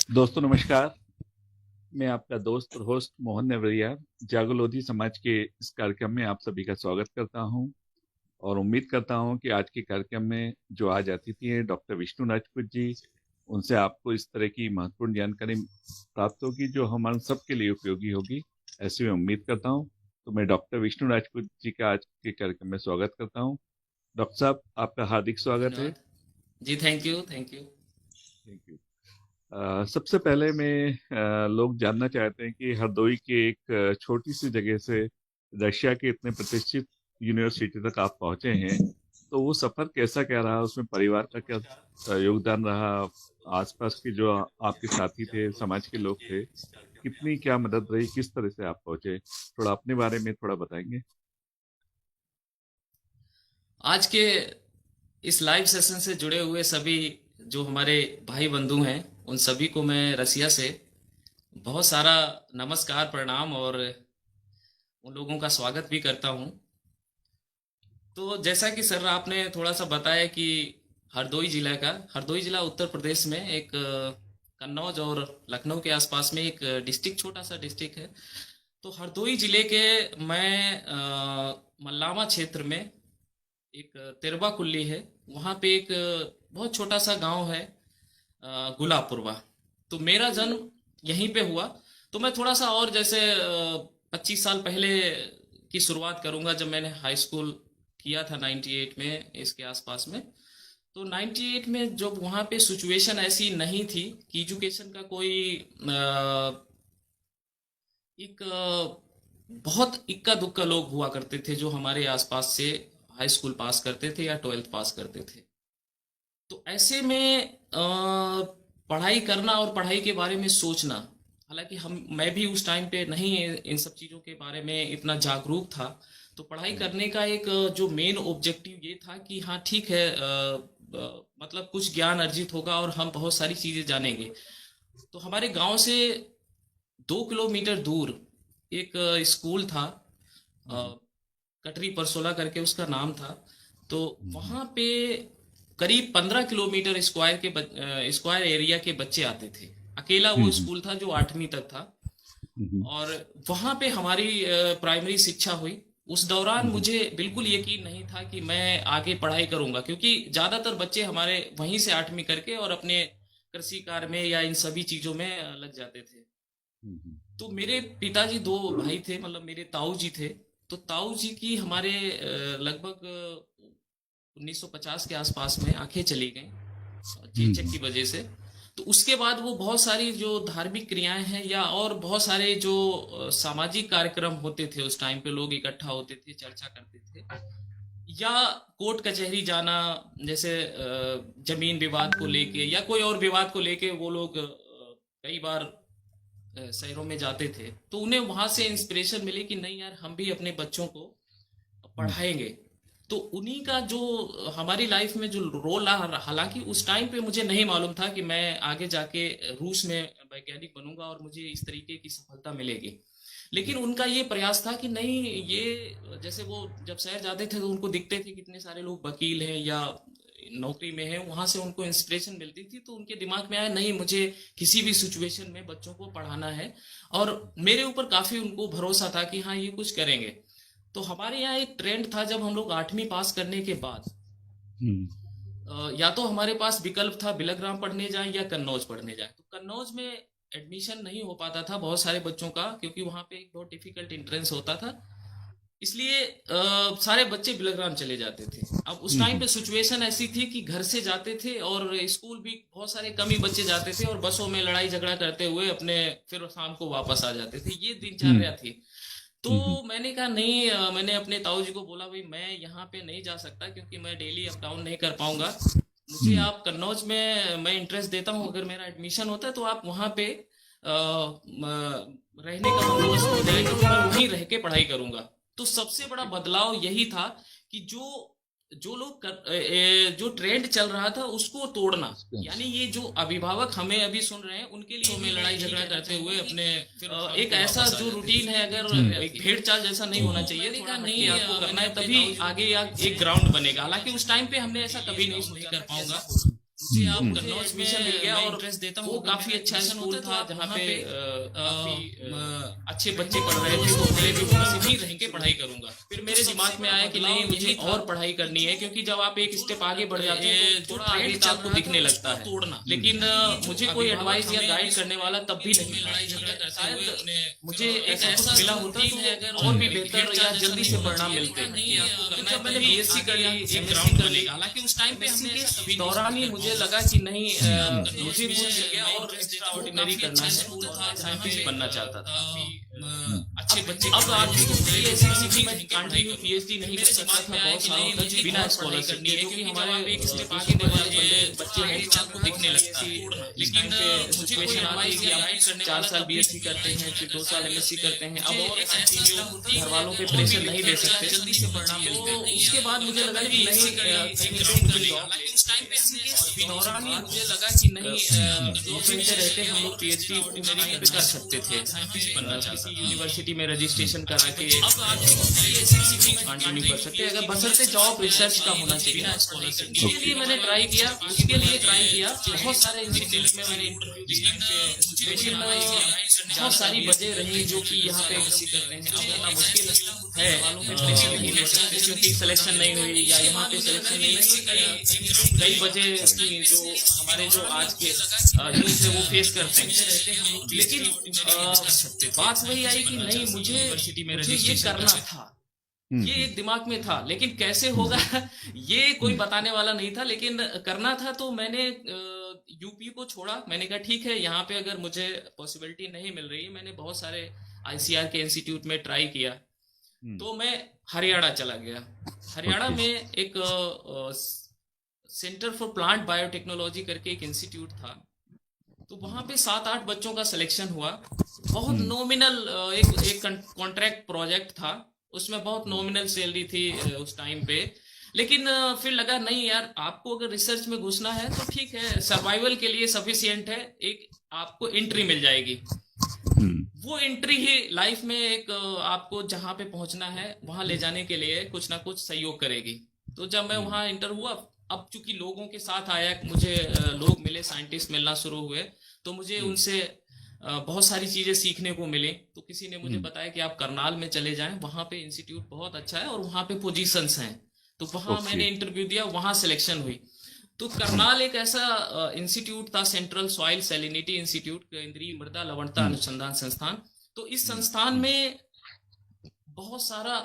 दोस्तों नमस्कार। मैं आपका दोस्त और होस्ट मोहन नेवरिया जागोलोधी समाज के इस कार्यक्रम में आप सभी का स्वागत करता हूं और उम्मीद करता हूं कि आज के कार्यक्रम में जो आज अतिथि हैं डॉक्टर विष्णु राजपूत जी, उनसे आपको इस तरह की महत्वपूर्ण जानकारी प्राप्त होगी जो हमारे सबके लिए उपयोगी होगी, ऐसी मैं उम्मीद करता हूं। तो मैं डॉक्टर विष्णु राजपूत जी का आज के कार्यक्रम में स्वागत करता हूं। डॉक्टर साहब, आपका हार्दिक स्वागत है। धन्यवाद। जी, thank you, thank you. Thank you. सबसे पहले मैं लोग जानना चाहते हैं कि हरदोई के एक छोटी सी जगह से रशिया के इतने प्रतिष्ठित यूनिवर्सिटी तक आप पहुंचे हैं, तो वो सफर कैसा क्या रहा, उसमें परिवार का क्या योगदान रहा, आसपास के जो आपके साथी थे, समाज के लोग थे, कितनी क्या मदद रही, किस तरह से आप पहुंचे, थोड़ा अपने बारे में थोड़ा बताएंगे। आज के इस लाइव सेशन से जुड़े हुए सभी जो हमारे भाई बंधु हैं, उन सभी को मैं रसिया से बहुत सारा नमस्कार, प्रणाम और उन लोगों का स्वागत भी करता हूं। तो जैसा कि सर आपने थोड़ा सा बताया कि हरदोई जिला उत्तर प्रदेश में एक कन्नौज और लखनऊ के आसपास में एक डिस्ट्रिक्ट, छोटा सा डिस्ट्रिक्ट है। तो हरदोई जिले के मैं मल्लामा क्षेत्र में एक तिरवा कुल्ली है, वहाँ पे एक बहुत छोटा सा गांव है, गुलाबपुरवा। तो मेरा जन्म यहीं पे हुआ। तो मैं थोड़ा सा और जैसे 25 साल पहले की शुरुआत करूंगा, जब मैंने हाई स्कूल किया था 98 में, इसके आसपास में। तो 98 में जब वहाँ पे सिचुएशन ऐसी नहीं थी कि एजुकेशन का कोई एक बहुत इक्का दुक्का लोग हुआ करते थे जो हमारे आसपास से हाई स्कूल पास करते थे या 12th पास करते थे। तो ऐसे में पढ़ाई करना और पढ़ाई के बारे में सोचना, हालांकि मैं भी उस टाइम पे नहीं इन सब चीज़ों के बारे में इतना जागरूक था। तो पढ़ाई करने का एक जो मेन ऑब्जेक्टिव ये था कि हाँ ठीक है, मतलब कुछ ज्ञान अर्जित होगा और हम बहुत सारी चीज़ें जानेंगे। तो हमारे गांव से 2 किलोमीटर दूर एक स्कूल था, अ, कटरी परसोला करके उसका नाम था। तो वहां पे करीब 15 किलोमीटर स्क्वायर एरिया के बच्चे आते थे। अकेला वो स्कूल था जो 8वीं तक था। और वहां पे हमारी प्राइमरी शिक्षा हुई। उस दौरान मुझे बिल्कुल यकीन नहीं था कि मैं आगे पढ़ाई करूंगा, क्योंकि ज्यादातर बच्चे हमारे वहीं से 8वीं करके और अपने कृषि कार्य में या इन सभी चीजों में लग जाते थे। तो मेरे पिताजी दो भाई थे, मतलब मेरे ताऊ जी थे। तो ताऊ जी की हमारे लगभग 1950 के आसपास में आंखें चली गईं चेचक की वजह से। तो उसके बाद वो बहुत सारी जो धार्मिक क्रियाएं हैं या और बहुत सारे जो सामाजिक कार्यक्रम होते थे, उस टाइम पे लोग इकट्ठा होते थे, चर्चा करते थे, या कोर्ट कचहरी जाना, जैसे जमीन विवाद को लेके या कोई और विवाद को लेके वो लोग कई बार शहरों में जाते थे। तो उन्हें वहां से इंस्पिरेशन मिली कि नहीं यार, हम भी अपने बच्चों को पढ़ाएंगे। तो उन्हीं का जो हमारी लाइफ में जो रोल रहा, हालांकि उस टाइम पे मुझे नहीं मालूम था कि मैं आगे जाके रूस में वैज्ञानिक बनूंगा और मुझे इस तरीके की सफलता मिलेगी। लेकिन उनका ये प्रयास था कि नहीं, ये जैसे वो जब शहर जाते थे तो उनको दिखते थे कितने सारे लोग वकील हैं या नौकरी में हैं, वहां से उनको इंस्पिरेशन मिलती थी। तो उनके दिमाग में आया नहीं, मुझे किसी भी सिचुएशन में बच्चों को पढ़ाना है। और मेरे ऊपर काफी उनको भरोसा था कि हाँ ये कुछ करेंगे। तो हमारे यहाँ एक ट्रेंड था, जब हम लोग 8वीं पास करने के बाद या तो हमारे पास विकल्प था बिलग्राम पढ़ने जाएं या कन्नौज पढ़ने जाएं। तो कन्नौज में एडमिशन नहीं हो पाता था बहुत सारे बच्चों का, क्योंकि वहां पे एक बहुत डिफिकल्ट एंट्रेंस होता था। इसलिए सारे बच्चे बिलग्राम चले जाते थे। अब उस टाइम पे सिचुएशन ऐसी थी कि घर से जाते थे और स्कूल भी बहुत सारे कम ही बच्चे जाते थे, और बसों में लड़ाई झगड़ा करते हुए अपने फिर शाम को वापस आ जाते थे। ये दिनचर्या थी। तो मैंने कहा नहीं, मैंने अपने ताऊ जी को बोला भाई मैं यहाँ पे नहीं जा सकता, क्योंकि मैं डेली अप डाउन नहीं कर पाऊंगा। मुझे आप कन्नौज में मैं इंटरेस्ट देता हूँ, अगर मेरा एडमिशन होता है तो आप वहाँ पे रहने का बंदोबस्त हो जाएगा, तो मैं वहीं रह के पढ़ाई करूंगा। तो सबसे बड़ा बदलाव यही था कि जो जो लोग जो ट्रेंड चल रहा था उसको तोड़ना। यानी ये जो अभिभावक हमें अभी सुन रहे हैं, उनके लिए में लड़ाई झगड़ा करते हुए अपने एक ऐसा जो रूटीन है, अगर एक भेड़ चाल जैसा नहीं होना चाहिए, थोड़ा नहीं आपको करना है, तभी आगे एक ग्राउंड बनेगा। हालांकि उस टाइम पे हमने ऐसा कभी नहीं कर पाऊंगा। मुझे आप हम्म, कन्नौज में एडमिशन मिल गया और इंटरेस्ट देता हूँ, काफी अच्छा स्कूल था जहाँ पे काफी अच्छे बच्चे पढ़ रहे थे, तो मैं भी वहीं रह के पढ़ाई करूंगा। फिर मेरे दिमाग में आया कि नहीं, मुझे और पढ़ाई करनी है, क्योंकि जब आप एक स्टेप आगे बढ़ जाते हैं तो थोड़ा आगे आपको दिखने लगता है तोड़ना। लेकिन मुझे कोई एडवाइस या गाइड करने वाला तब भी नहीं था। शायद मुझे ऐसा कुछ मिला होता तो और भी बेहतर या जल्दी से पढ़ना मिलते। तो जब मैंने बीएससी कर ली, एक ग्राउंड कर ली, हालांकि उस टाइम पे हमने के दौरान ही मुझे लगा कि नहीं, मुझे कुछ और एक्स्ट्रा ऑर्डिनरी करना है और साइंटिस्ट बनना चाहता था। अच्छे बच्चे अब आप ऐसी मैं कंटिन्यू पीएचडी नहीं कर सकता था बहुत सालों तक बिना स्कॉलरशिप के, क्योंकि हमारे एक स्टेप आगे वाले बच्चे हैं जो आपको दिखने लगता है। लेकिन सिचुएशन आती है कि आप 4 साल बीएससी करते हैं, फिर 2 साल एमएससी करते हैं, अब और कंटिन्यू घर वालों पे प्रेशर नहीं दे सकते, जल्दी से पढ़ना मिलता है। तो उसके बाद मुझे लगा कि नहीं, दौरान ही मुझे लगा कि नहीं, रहते हम लोग पीएचडी मेरी कर सकते थे, किसी यूनिवर्सिटी में रजिस्ट्रेशन करा के कंटिन्यू कर सकते, अगर बशर्ते जॉब रिसर्च का होना चाहिए। उसके लिए मैंने ट्राई किया, बहुत सारे इंस्टीट्यूट में मैंने इंटरव्यू दिया, बहुत सारी वजह रही जो कि यहाँ पे किसी करते हैं, अब होना मुश्किल है, नहीं ले सकते क्योंकि सिलेक्शन नहीं हुई या यहाँ पे सिलेक्शन नहीं हुई, कई वजह की जो हमारे जो आज के यूथ है वो फेस करते हैं। लेकिन बात वही आई कि नहीं, मुझे ये करना था, ये एक दिमाग में था, लेकिन कैसे होगा ये कोई बताने वाला नहीं था, लेकिन करना था। तो मैंने यूपी को छोड़ा, मैंने कहा ठीक है, यहाँ पे अगर मुझे पॉसिबिलिटी नहीं मिल रही है, मैंने बहुत सारे आईसीआर के इंस्टीट्यूट में ट्राई किया, तो मैं हरियाणा चला गया। हरियाणा में एक सेंटर फॉर प्लांट बायोटेक्नोलॉजी करके एक इंस्टीट्यूट था, तो वहां पे 7-8 बच्चों का सिलेक्शन हुआ। बहुत नॉमिनल एक कॉन्ट्रैक्ट प्रोजेक्ट था, उसमें बहुत नॉमिनल सैलरी थी उस टाइम पे। लेकिन फिर लगा नहीं यार, आपको अगर रिसर्च में घुसना है तो ठीक है, सर्वाइवल के लिए सफिशिएंट है, एक आपको एंट्री मिल जाएगी। वो एंट्री ही लाइफ में एक आपको जहां पे पहुंचना है वहां ले जाने के लिए कुछ ना कुछ सहयोग करेगी। तो जब मैं वहां इंटर हुआ, अब चूंकि लोगों के साथ आया, मुझे लोग मिले, साइंटिस्ट मिलना शुरू हुए, तो मुझे उनसे बहुत सारी चीजें सीखने को मिली। तो किसी ने मुझे बताया कि आप करनाल में चले जाएं, वहां पे इंस्टीट्यूट बहुत अच्छा है और वहां पे पोजीशंस हैं। तो वहां मैंने इंटरव्यू दिया, वहां सिलेक्शन हुई। तो करनाल एक ऐसा इंस्टीट्यूट था, सेंट्रल सॉइल सैलिनिटी इंस्टीट्यूट, केंद्रीय मृदा लवणता अनुसंधान संस्थान। तो इस संस्थान में बहुत सारा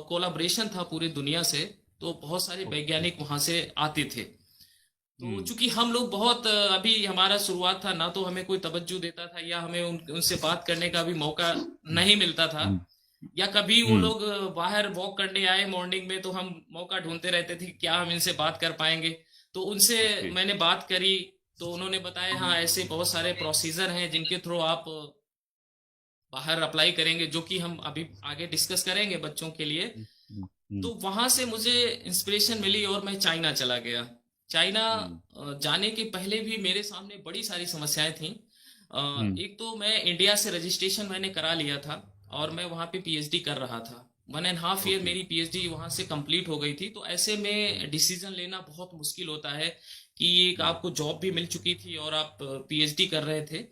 कोलाब्रेशन था पूरी दुनिया से, तो बहुत सारे वैज्ञानिक वहां से आते थे। तो चूंकि हम लोग बहुत अभी हमारा शुरुआत था ना, तो हमें कोई तवज्जो देता था या हमें उनसे बात करने का भी मौका नहीं मिलता था, या कभी वो लोग बाहर वॉक करने आए मॉर्निंग में, तो हम मौका ढूंढते रहते थे क्या हम इनसे बात कर पाएंगे। तो उनसे मैंने बात करी, तो उन्होंने बताया हाँ ऐसे बहुत सारे प्रोसीजर हैं जिनके थ्रू आप बाहर अप्लाई करेंगे, जो कि हम अभी आगे डिस्कस करेंगे बच्चों के लिए। तो वहां से मुझे इंस्पिरेशन मिली और मैं चाइना चला गया। चाइना जाने के पहले भी मेरे सामने बड़ी सारी समस्याएं थी। एक तो मैं इंडिया से रजिस्ट्रेशन मैंने करा लिया था और मैं वहां पे पीएचडी कर रहा था। 1.5 ईयर मेरी पीएचडी वहां से कंप्लीट हो गई थी। तो ऐसे में डिसीजन लेना बहुत मुश्किल होता है कि एक आपको जॉब भी मिल चुकी थी और आप पीएचडी कर रहे थे।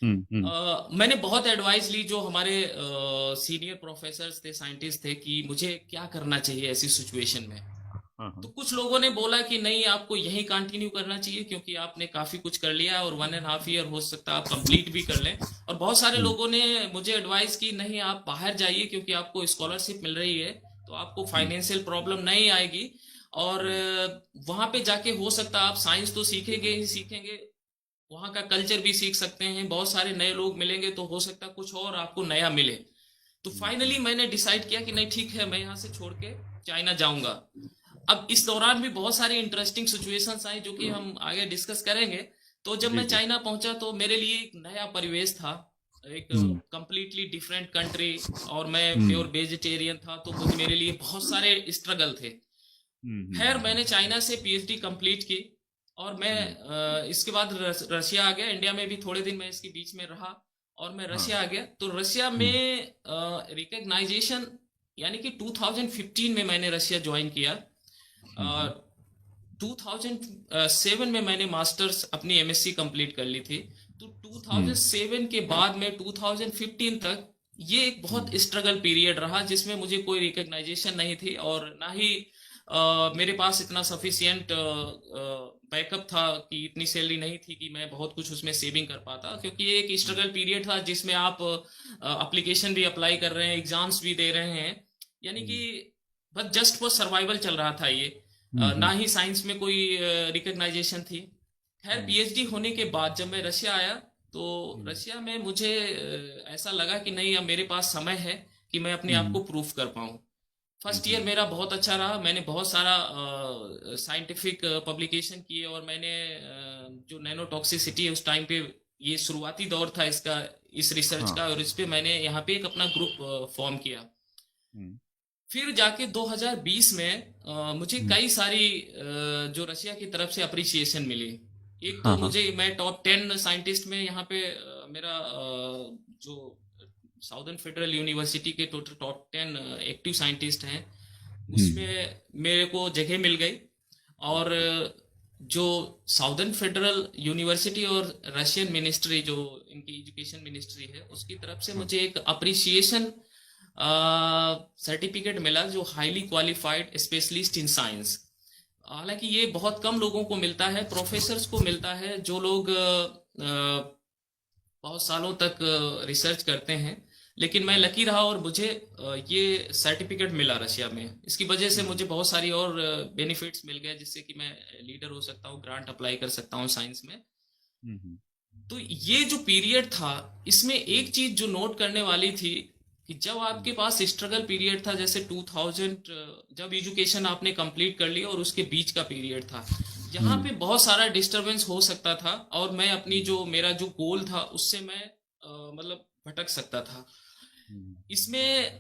मैंने बहुत एडवाइस ली जो हमारे सीनियर प्रोफेसर्स थे, साइंटिस्ट थे, कि मुझे क्या करना चाहिए ऐसी सिचुएशन में। तो कुछ लोगों ने बोला कि नहीं, आपको यही कंटिन्यू करना चाहिए क्योंकि आपने काफी कुछ कर लिया है और 1.5 ईयर हो सकता है आप कंप्लीट भी कर लें। और बहुत सारे लोगों ने मुझे एडवाइस की नहीं, आप बाहर जाइए क्योंकि आपको स्कॉलरशिप मिल रही है, तो आपको फाइनेंशियल प्रॉब्लम नहीं आएगी और वहां पे जाके हो सकता है आप साइंस तो सीखेंगे ही सीखेंगे, वहां का कल्चर भी सीख सकते हैं, बहुत सारे नए लोग मिलेंगे, तो हो सकता है कुछ और आपको नया मिले। तो फाइनली मैंने डिसाइड किया कि नहीं ठीक है, मैं यहाँ से छोड़ के चाइना जाऊंगा। अब इस दौरान भी बहुत सारी इंटरेस्टिंग सिचुएशंस आई जो कि हम आगे डिस्कस करेंगे। तो जब मैं चाइना पहुंचा तो मेरे लिए एक नया परिवेश था, एक कंप्लीटली डिफरेंट कंट्री, और मैं प्योर वेजिटेरियन था, तो मेरे लिए बहुत सारे स्ट्रगल थे। खैर मैंने चाइना से पीएचडी कंप्लीट की और मैं इसके बाद रशिया आ गया। इंडिया में भी थोड़े दिन मैं इसके बीच में रहा और मैं रशिया आ गया। तो रशिया में रिकग्नाइजेशन यानी कि 2015 में मैंने रशिया ज्वाइन किया। 2007 में मैंने मास्टर्स अपनी एमएससी कंप्लीट कर ली थी। तो 2007 के बाद में 2015 तक ये एक बहुत स्ट्रगल पीरियड रहा, जिसमें मुझे कोई रिकग्नाइजेशन नहीं थी और ना ही मेरे पास इतना सफिशियंट बैकअप था कि इतनी सैलरी नहीं थी कि मैं बहुत कुछ उसमें सेविंग कर पाता, क्योंकि ये एक स्ट्रगल पीरियड था जिसमें आप एप्लीकेशन भी अप्लाई कर रहे हैं, एग्जाम्स भी दे रहे हैं, यानी कि बस जस्ट फॉर सर्वाइवल चल रहा था ये। ना ही साइंस में कोई रिकग्नाइजेशन थी। खैर पीएचडी होने के बाद जब मैं रशिया आया, तो रशिया में मुझे ऐसा लगा कि नहीं, अब मेरे पास समय है कि मैं अपने आप को प्रूफ कर पाऊं। फर्स्ट ईयर मेरा बहुत अच्छा रहा, मैंने बहुत सारा साइंटिफिक पब्लिकेशन किए और मैंने जो नैनो टॉक्सिसिटी है उस टाइम पे, ये शुरुआती दौर था इसका, इस रिसर्च का, और इस पे मैंने यहाँ पे एक अपना ग्रुप फॉर्म किया। फिर जाके 2020 में मुझे कई सारी जो रशिया की तरफ से अप्रिसिएशन मिली। एक तो मुझे, मैं टॉप 10 साइंटिस्ट में यहाँ पे मेरा जो साउदर्न फेडरल यूनिवर्सिटी के टोटल टॉप 10 एक्टिव साइंटिस्ट हैं उसमें मेरे को जगह मिल गई। और जो साउदर्न फेडरल यूनिवर्सिटी और रशियन मिनिस्ट्री, जो इनकी एजुकेशन मिनिस्ट्री है, उसकी तरफ से मुझे एक अप्रिसिएशन सर्टिफिकेट मिला, जो highly qualified specialist in science. हालांकि ये बहुत कम लोगों को मिलता है, प्रोफेसर्स को मिलता है, जो लोग बहुत सालों तक रिसर्च करते हैं। लेकिन मैं लकी रहा और मुझे ये सर्टिफिकेट मिला रशिया में। इसकी वजह से मुझे बहुत सारी और बेनिफिट्स मिल गए, जिससे कि मैं लीडर हो सकता हूँ, ग्रांट अप्लाई कर सकता हूँ साइंस में। तो ये जो पीरियड था, इसमें एक चीज जो नोट करने वाली थी कि जब आपके पास स्ट्रगल पीरियड था, जैसे 2000 जब एजुकेशन आपने कंप्लीट कर लिया और उसके बीच का पीरियड था, यहाँ पे बहुत सारा डिस्टरबेंस हो सकता था और मैं अपनी जो मेरा जो गोल था उससे मैं मतलब भटक सकता था। इसमें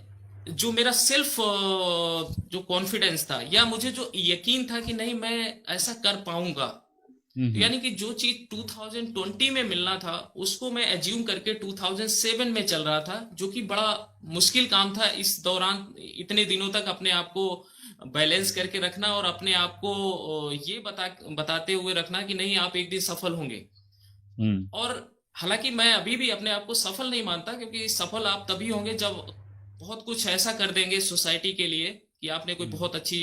जो मेरा सेल्फ जो कॉन्फिडेंस था, या मुझे जो यकीन था कि नहीं मैं ऐसा कर पाऊंगा, यानी कि जो चीज 2020 में मिलना था उसको मैं एज्यूम करके 2007 में चल रहा था, जो कि बड़ा मुश्किल काम था इस दौरान इतने दिनों तक अपने आप को बैलेंस करके रखना और अपने आप को ये बताते हुए रखना कि नहीं, आप एक दिन सफल होंगे। और हालांकि मैं अभी भी अपने आप को सफल नहीं मानता, क्योंकि सफल आप तभी होंगे जब बहुत कुछ ऐसा कर देंगे सोसाइटी के लिए कि आपने कोई बहुत अच्छी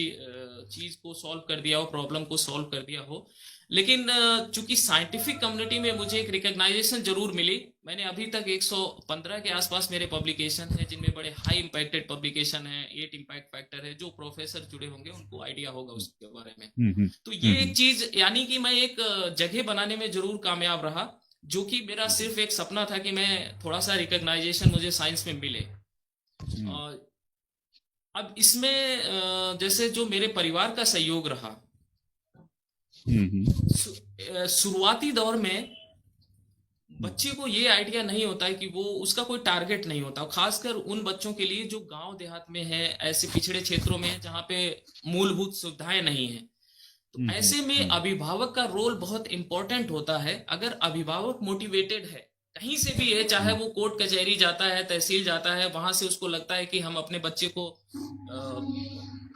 चीज को सॉल्व कर दिया हो, प्रॉब्लम को सॉल्व कर दिया हो। लेकिन चूंकि साइंटिफिक कम्युनिटी में मुझे एक रिकग्नाइजेशन जरूर मिली। मैंने अभी तक 115 के आसपास मेरे पब्लिकेशन हैं, जिनमें बड़े हाई इम्पैक्टेड पब्लिकेशन है, 8 इम्पैक्ट फैक्टर है। जो प्रोफेसर जुड़े होंगे उनको आइडिया होगा उसके बारे में। तो ये एक चीज, यानी कि मैं एक जगह बनाने में जरूर कामयाब रहा, जो कि मेरा सिर्फ एक सपना था कि मैं थोड़ा सा रिकग्नाइजेशन मुझे साइंस में मिले। अब इसमें जैसे जो मेरे परिवार का सहयोग रहा, शुरुआती दौर में बच्चे को ये आइडिया नहीं होता है कि वो, उसका कोई टारगेट नहीं होता, खासकर उन बच्चों के लिए जो गांव देहात में है, ऐसे पिछड़े क्षेत्रों में है जहाँ पे मूलभूत सुविधाएं नहीं है। तो ऐसे में अभिभावक का रोल बहुत इंपॉर्टेंट होता है। अगर अभिभावक मोटिवेटेड है, कहीं से भी है, चाहे वो कोर्ट कचहरी जाता है, तहसील जाता है, वहां से उसको लगता है कि हम अपने बच्चे को,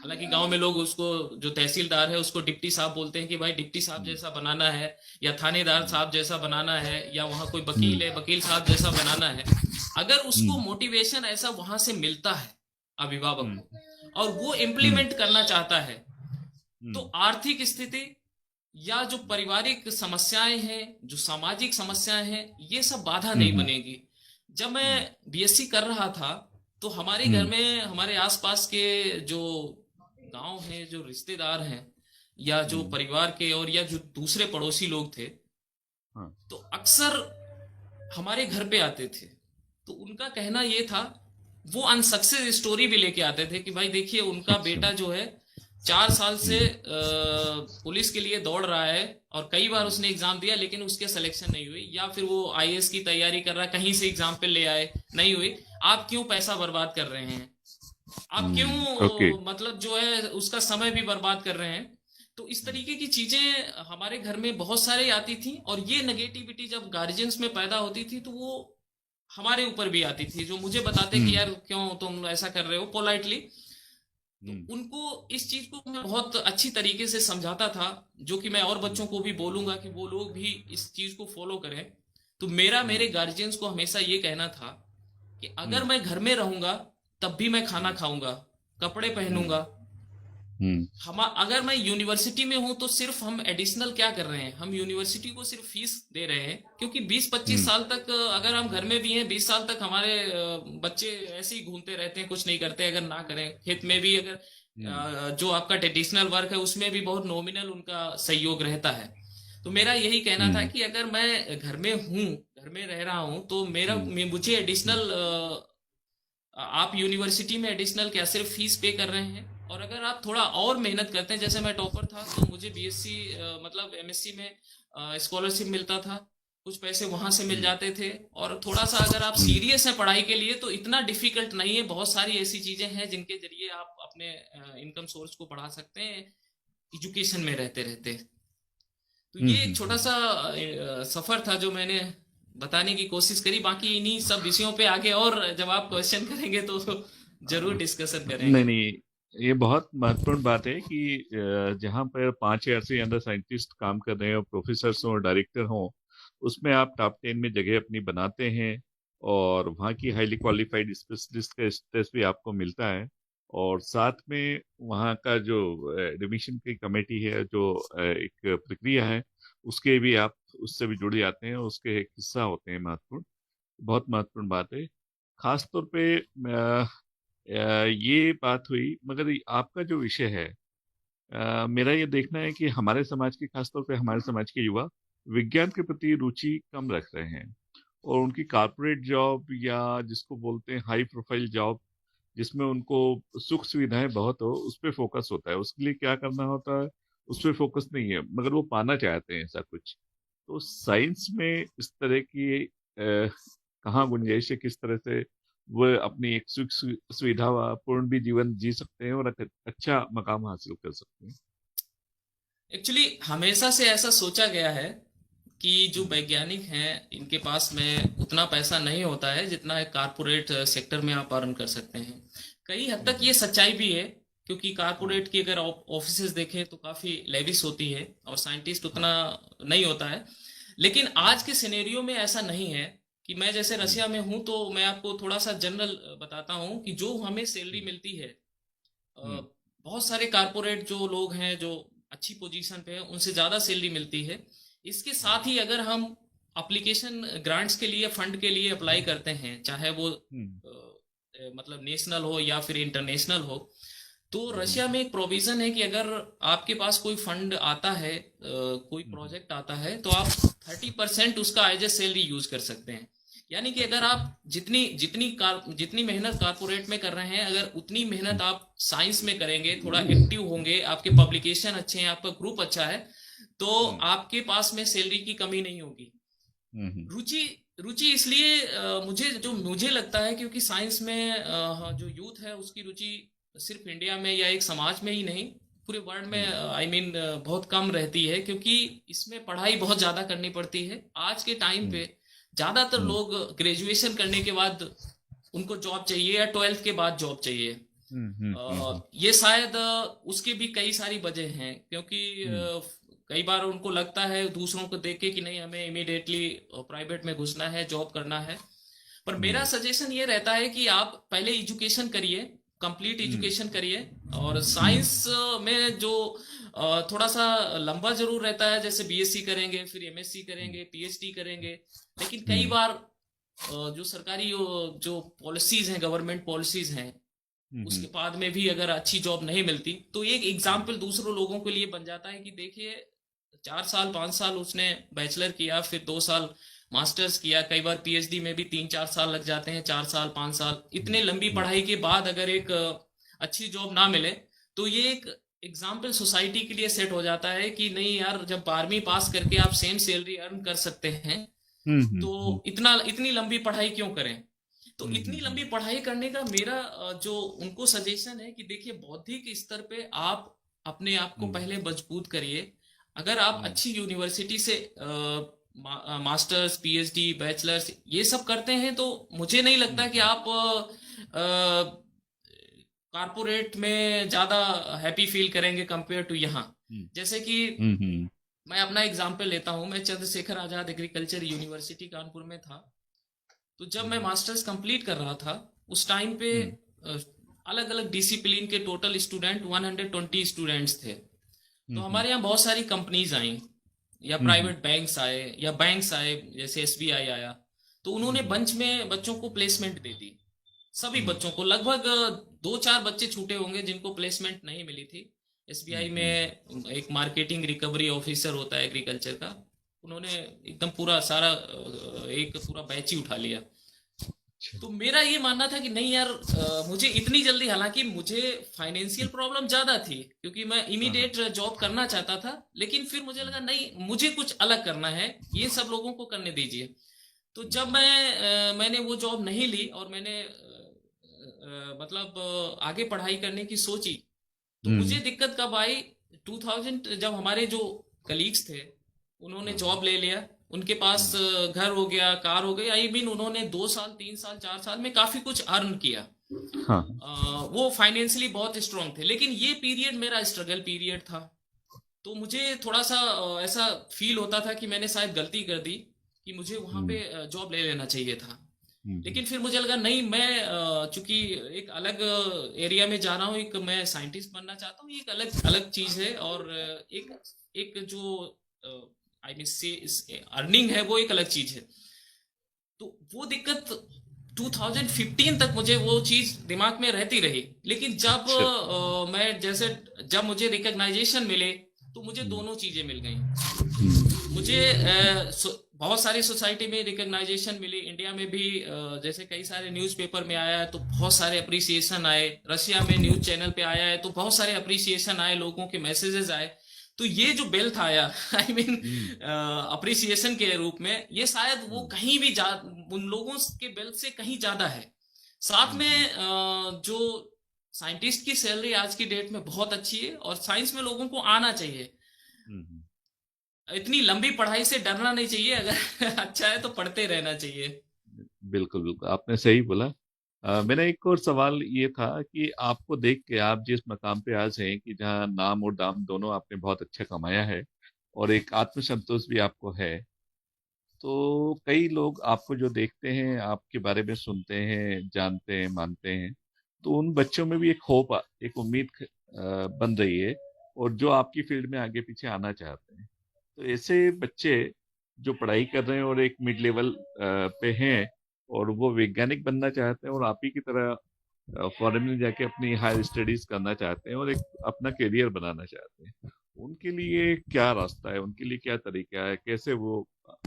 हालांकि गांव में लोग उसको, जो तहसीलदार है उसको डिप्टी साहब बोलते हैं कि भाई डिप्टी साहब जैसा बनाना है, या थानेदार साहब जैसा बनाना है, या वहां कोई वकील है, वकील साहब जैसा बनाना है। अगर उसको मोटिवेशन ऐसा वहां से मिलता है अभिभावक को, और वो इम्प्लीमेंट करना चाहता है, तो आर्थिक स्थिति या जो पारिवारिक समस्याएं हैं, जो सामाजिक समस्याएं हैं, ये सब बाधा नहीं बनेगी। जब मैं बीएससी कर रहा था, तो हमारे घर में, हमारे आसपास के जो गांव हैं, जो रिश्तेदार हैं, या जो परिवार के, और या जो दूसरे पड़ोसी लोग थे, तो अक्सर हमारे घर पे आते थे। तो उनका कहना ये था, वो अनसक्सेस स्टोरी भी लेके आते थे कि भाई देखिए, उनका बेटा जो है 4 साल से पुलिस के लिए दौड़ रहा है, और कई बार उसने एग्जाम दिया लेकिन उसके सिलेक्शन नहीं हुई, या फिर वो आईएएस की तैयारी कर रहा है, कहीं से एग्जाम पे ले आए, नहीं हुई। आप क्यों पैसा बर्बाद कर रहे हैं? आप क्यों मतलब जो है उसका समय भी बर्बाद कर रहे हैं? तो इस तरीके की चीजें हमारे घर में बहुत सारे आती थी, और ये नेगेटिविटी जब गार्जियंस में पैदा होती थी, तो वो हमारे ऊपर भी आती थी, जो मुझे बताते कि यार क्यों तुम ऐसा कर रहे हो, पोलाइटली। तो हम्म। उनको इस चीज को मैं बहुत अच्छी तरीके से समझाता था, जो कि मैं और बच्चों को भी बोलूंगा कि वो लोग भी इस चीज को फॉलो करें। तो मेरा मेरे हम्म। गार्जियंस को हमेशा ये कहना था कि अगर हम्म। मैं घर में रहूंगा तब भी मैं खाना हम्म। खाऊंगा, कपड़े हम्म। पहनूंगा। हम्म। हम अगर मैं यूनिवर्सिटी में हूं तो सिर्फ हम एडिशनल क्या कर रहे हैं, हम यूनिवर्सिटी को सिर्फ फीस दे रहे हैं, क्योंकि 20-25 हम्म। साल तक अगर हम घर में भी हैं, 20 साल तक हमारे बच्चे ऐसे ही घूमते रहते हैं, कुछ नहीं करते। अगर ना करें खेत में भी, अगर हम्म। जो आपका ट्रेडिशनल वर्क है उसमें भी बहुत नॉमिनल उनका सहयोग रहता है। तो मेरा यही कहना था हम्म। कि अगर मैं घर में हूँ, घर में रह रहा हूँ, तो हम्म। मुझे हम्म। एडिशनल, आप यूनिवर्सिटी में एडिशनल क्या सिर्फ फीस पे कर रहे हैं, और अगर आप थोड़ा और मेहनत करते हैं, जैसे मैं टॉपर था तो मुझे बीएससी मतलब एमएससी में स्कॉलरशिप मिलता था, कुछ पैसे वहां से मिल हम्म। जाते थे। और थोड़ा सा अगर आप हम्म। सीरियस हैं पढ़ाई के लिए तो इतना डिफिकल्ट नहीं है, बहुत सारी ऐसी चीजें हैं जिनके जरिए आप अपने इनकम सोर्स को बढ़ा सकते हैं एजुकेशन में रहते रहते। तो हम्म। ये एक छोटा सा सफर था जो मैंने बताने की कोशिश करी। बाकी इन्हीं सब विषयों पे आगे और जब आप क्वेश्चन करेंगे तो जरूर डिस्कशन नहीं करेंगे। नहीं, ये बहुत महत्वपूर्ण बात है कि जहाँ पर 5 या 8 से अंदर साइंटिस्ट काम कर रहे हो, प्रोफेसर हो, डायरेक्टर हो, उसमें आप टॉप 10 में जगह अपनी बनाते हैं, और वहाँ की हाईली क्वालिफाइड स्पेशलिस्ट का स्टेटस भी आपको मिलता है। और साथ में वहाँ का जो एडमिशन की कमेटी है, जो एक प्रक्रिया है, उसके भी आप उससे भी जुड़ जाते हैं, उसके एक हिस्सा होते हैं। महत्वपूर्ण, बहुत महत्वपूर्ण बात है। खास तौर पे ये बात हुई, मगर आपका जो विषय है, मेरा ये देखना है कि हमारे समाज के, खासतौर पे हमारे समाज के युवा विज्ञान के प्रति रुचि कम रख रहे हैं, और उनकी कारपोरेट जॉब, या जिसको बोलते हैं हाई प्रोफाइल जॉब, जिसमें उनको सुख सुविधाएं बहुत हो, उस पर फोकस होता है। उसके लिए क्या करना होता है, उस पर फोकस नहीं है, मगर वो पाना चाहते हैं ऐसा कुछ। तो साइंस में इस तरह की कहाँ गुंजाइश है, किस तरह से वो अपनी एक सुख सुविधा पूर्ण भी जीवन जी सकते हैं, और एक अच्छा मकाम हासिल कर सकते हैं। एक्चुअली हमेशा से ऐसा सोचा गया है कि जो हम्म। वैज्ञानिक हैं इनके पास में उतना पैसा नहीं होता है जितना एक कारपोरेट सेक्टर में आप अर्न कर सकते हैं। कई हद तक हम्म। ये सच्चाई भी है, क्योंकि हम्म। कारपोरेट की अगर ऑफिसेज देखें तो काफी लेविश होती है और साइंटिस्ट हाँ। उतना नहीं होता है। लेकिन आज के सिनेरियो में ऐसा नहीं है। कि मैं जैसे हम्म। रशिया में हूं तो मैं आपको थोड़ा सा जनरल बताता हूं कि जो हमें सैलरी हम्म। मिलती है, हम्म। बहुत सारे कारपोरेट जो लोग हैं जो अच्छी पोजीशन पे हैं उनसे ज्यादा सैलरी मिलती है। इसके साथ ही अगर हम एप्लीकेशन ग्रांट्स के लिए, फंड के लिए अप्लाई करते हैं, चाहे वो हम्म। मतलब नेशनल हो या फिर इंटरनेशनल हो, तो हम्म। रशिया में एक प्रोविजन है कि अगर आपके पास कोई फंड आता है, कोई हम्म। प्रोजेक्ट आता है, तो आप 30% उसका एज ए सैलरी यूज कर सकते हैं। यानी कि अगर अच्छा। आप जितनी मेहनत कारपोरेट में कर रहे हैं, अगर उतनी मेहनत हम्म। आप साइंस में करेंगे, थोड़ा एक्टिव होंगे, आपके पब्लिकेशन अच्छे हैं, आपका ग्रुप अच्छा है, तो हम्म। आपके पास में सैलरी की कमी नहीं होगी। हम्म। रुचि रुचि इसलिए मुझे लगता है क्योंकि साइंस में जो यूथ है उसकी रुचि सिर्फ इंडिया में या एक समाज में ही नहीं, पूरे वर्ल्ड में हम्म। आई मीन बहुत कम रहती है, क्योंकि इसमें पढ़ाई बहुत ज्यादा करनी पड़ती है आज के टाइम हम्म। पे। ज्यादातर हम्म। लोग ग्रेजुएशन करने के बाद उनको जॉब चाहिए या 12th के बाद जॉब चाहिए। हम्म। हम्म। हम्म। ये शायद उसके भी कई सारी वजह हैं, क्योंकि हम्म। कई बार उनको लगता है दूसरों को देख के कि नहीं, हमें इमीडिएटली प्राइवेट में घुसना है, जॉब करना है। पर मेरा हम्म। सजेशन ये रहता है कि आप पहले एजुकेशन करिए, कंप्लीट हम्म। एजुकेशन करिए। और हम्म। साइंस में जो थोड़ा सा लंबा जरूर रहता है, जैसे बीएससी करेंगे, फिर एमएससी करेंगे, पीएचडी करेंगे, लेकिन कई हम्म। बार जो सरकारी जो पॉलिसीज हैं, गवर्नमेंट पॉलिसीज हैं, हम्म। उसके बाद में भी अगर अच्छी जॉब नहीं मिलती तो एक एग्जाम्पल दूसरों लोगों के लिए बन जाता है कि देखिए 4 साल 5 साल उसने बैचलर किया, फिर 2 साल मास्टर्स किया, कई बार पीएचडी में भी 3-4 साल लग जाते हैं, 4 साल 5 साल, इतने लंबी हम्म। पढ़ाई के बाद अगर एक अच्छी जॉब ना मिले, तो ये एक एग्जाम्पल सोसाइटी के लिए सेट हो जाता है कि नहीं यार, जब 12वीं पास करके आप सेम सैलरी अर्न कर सकते हैं हम्म। तो हम्म। इतनी लंबी पढ़ाई क्यों करें। तो हम्म। इतनी लंबी पढ़ाई करने का मेरा जो उनको सजेशन है कि देखिए बौद्धिक स्तर पे आप अपने आप को हम्म। पहले मजबूत करिए। अगर आप हम्म। अच्छी यूनिवर्सिटी से मास्टर्स, पीएचडी, बैचलर्स ये सब करते हैं तो मुझे नहीं लगता कि आप कारपोरेट में ज्यादा हैप्पी फील करेंगे कंपेयर टू यहाँ। हम्म जैसे कि हम्म मैं अपना एग्जांपल लेता हूँ, मैं चंद्रशेखर आजाद एग्रीकल्चर यूनिवर्सिटी कानपुर में था। तो जब मैं हम्म मास्टर्स कंप्लीट कर रहा था, उस टाइम पे हम्म अलग अलग डिसिप्लिन के टोटल स्टूडेंट 120 स्टूडेंट्स थे। तो हम्म हमारे यहाँ बहुत सारी कंपनीज आई, या हम्म प्राइवेट बैंक्स आए, या बैंक्स आए, जैसे एसबीआई आया। तो उन्होंने हम्म बंच में बच्चों को प्लेसमेंट दे दी। सभी हम्म बच्चों को, लगभग दो चार बच्चे छूटे होंगे जिनको प्लेसमेंट नहीं मिली थी। एसबीआई में हम्म एक मार्केटिंग रिकवरी ऑफिसर होता है एग्रीकल्चर का, उन्होंने एकदम पूरा सारा एक पूरा बैच ही उठा लिया। अच्छा। तो मेरा ये मानना था कि नहीं यार, मुझे इतनी जल्दी, हालांकि मुझे फाइनेंशियल प्रॉब्लम ज्यादा थी क्योंकि मैं हाँ हाँ इमीडिएट जॉब करना चाहता था, लेकिन फिर मुझे लगा नहीं, मुझे कुछ अलग करना है, ये सब लोगों को करने दीजिए। तो जब मैंने वो जॉब नहीं ली और मैंने मतलब आगे पढ़ाई करने की सोची, तो मुझे हम्म दिक्कत कब आई? 2000, जब हमारे जो कलीग्स थे उन्होंने हाँ हाँ जॉब ले लिया, उनके पास हम्म घर हो गया, कार हो गई, आई मीन उन्होंने 2 साल 3 साल 4 साल में काफी कुछ अर्न किया। हाँ वो फाइनेंशियली बहुत स्ट्रांग थे, लेकिन ये पीरियड मेरा स्ट्रगल पीरियड था। तो मुझे थोड़ा सा ऐसा फील होता था कि मैंने शायद गलती कर दी, कि मुझे वहां पे हम्म जॉब ले लेना चाहिए था। हम्म लेकिन फिर मुझे लगा नहीं, मैं चूंकि एक अलग एरिया में जा रहा हूँ, एक मैं साइंटिस्ट बनना चाहता हूँ, ये एक अलग अलग चीज है। और एक एक जो आई मीन से अर्निंग है, वो एक अलग चीज है। तो वो दिक्कत 2015 तक मुझे वो चीज दिमाग में रहती रही। लेकिन जब अच्छा मैं जैसे, जब मुझे रिकग्नाइजेशन मिले, तो मुझे हम्म दोनों चीजें मिल गई। हम्म मुझे बहुत सारी सोसाइटी में रिकग्नाइजेशन मिली, इंडिया में भी जैसे कई सारे न्यूज़पेपर में आया है तो बहुत सारे अप्रिसिएशन आए, रशिया में न्यूज़ चैनल पे आया है तो बहुत सारे अप्रिसिएशन आए, लोगों के मैसेजेस आए। तो ये जो बेल्ट आया आई मीन हम्म अप्रिसिएशन के रूप में, ये शायद वो हम्म कहीं भी उन लोगों के बेल्ट से कहीं ज्यादा है। साथ में हम्म जो साइंटिस्ट की सैलरी आज की डेट में बहुत अच्छी है, और साइंस में लोगों को आना चाहिए। हम्म इतनी लंबी पढ़ाई से डरना नहीं चाहिए, अगर अच्छा है तो पढ़ते रहना चाहिए। बिल्कुल बिल्कुल आपने सही बोला। मेरा एक और सवाल ये था कि आपको देख के आप जिस मकाम पे आज हैं कि जहाँ नाम और दाम दोनों आपने बहुत अच्छा कमाया है और एक आत्मसंतोष भी आपको है, तो कई लोग आपको जो देखते हैं, आपके बारे में सुनते हैं, जानते हैं, मानते हैं, तो उन बच्चों में भी एक होप, एक उम्मीद बन रही है, और जो आपकी फील्ड में आगे पीछे आना चाहते हैं। तो ऐसे बच्चे जो पढ़ाई कर रहे हैं और एक मिड लेवल पे हैं, और वो वैज्ञानिक बनना चाहते हैं और आप ही की तरह फॉरेन में जाके अपनी हायर स्टडीज करना चाहते हैं और एक अपना करियर बनाना चाहते हैं, उनके लिए क्या रास्ता है, उनके लिए क्या तरीका है, कैसे वो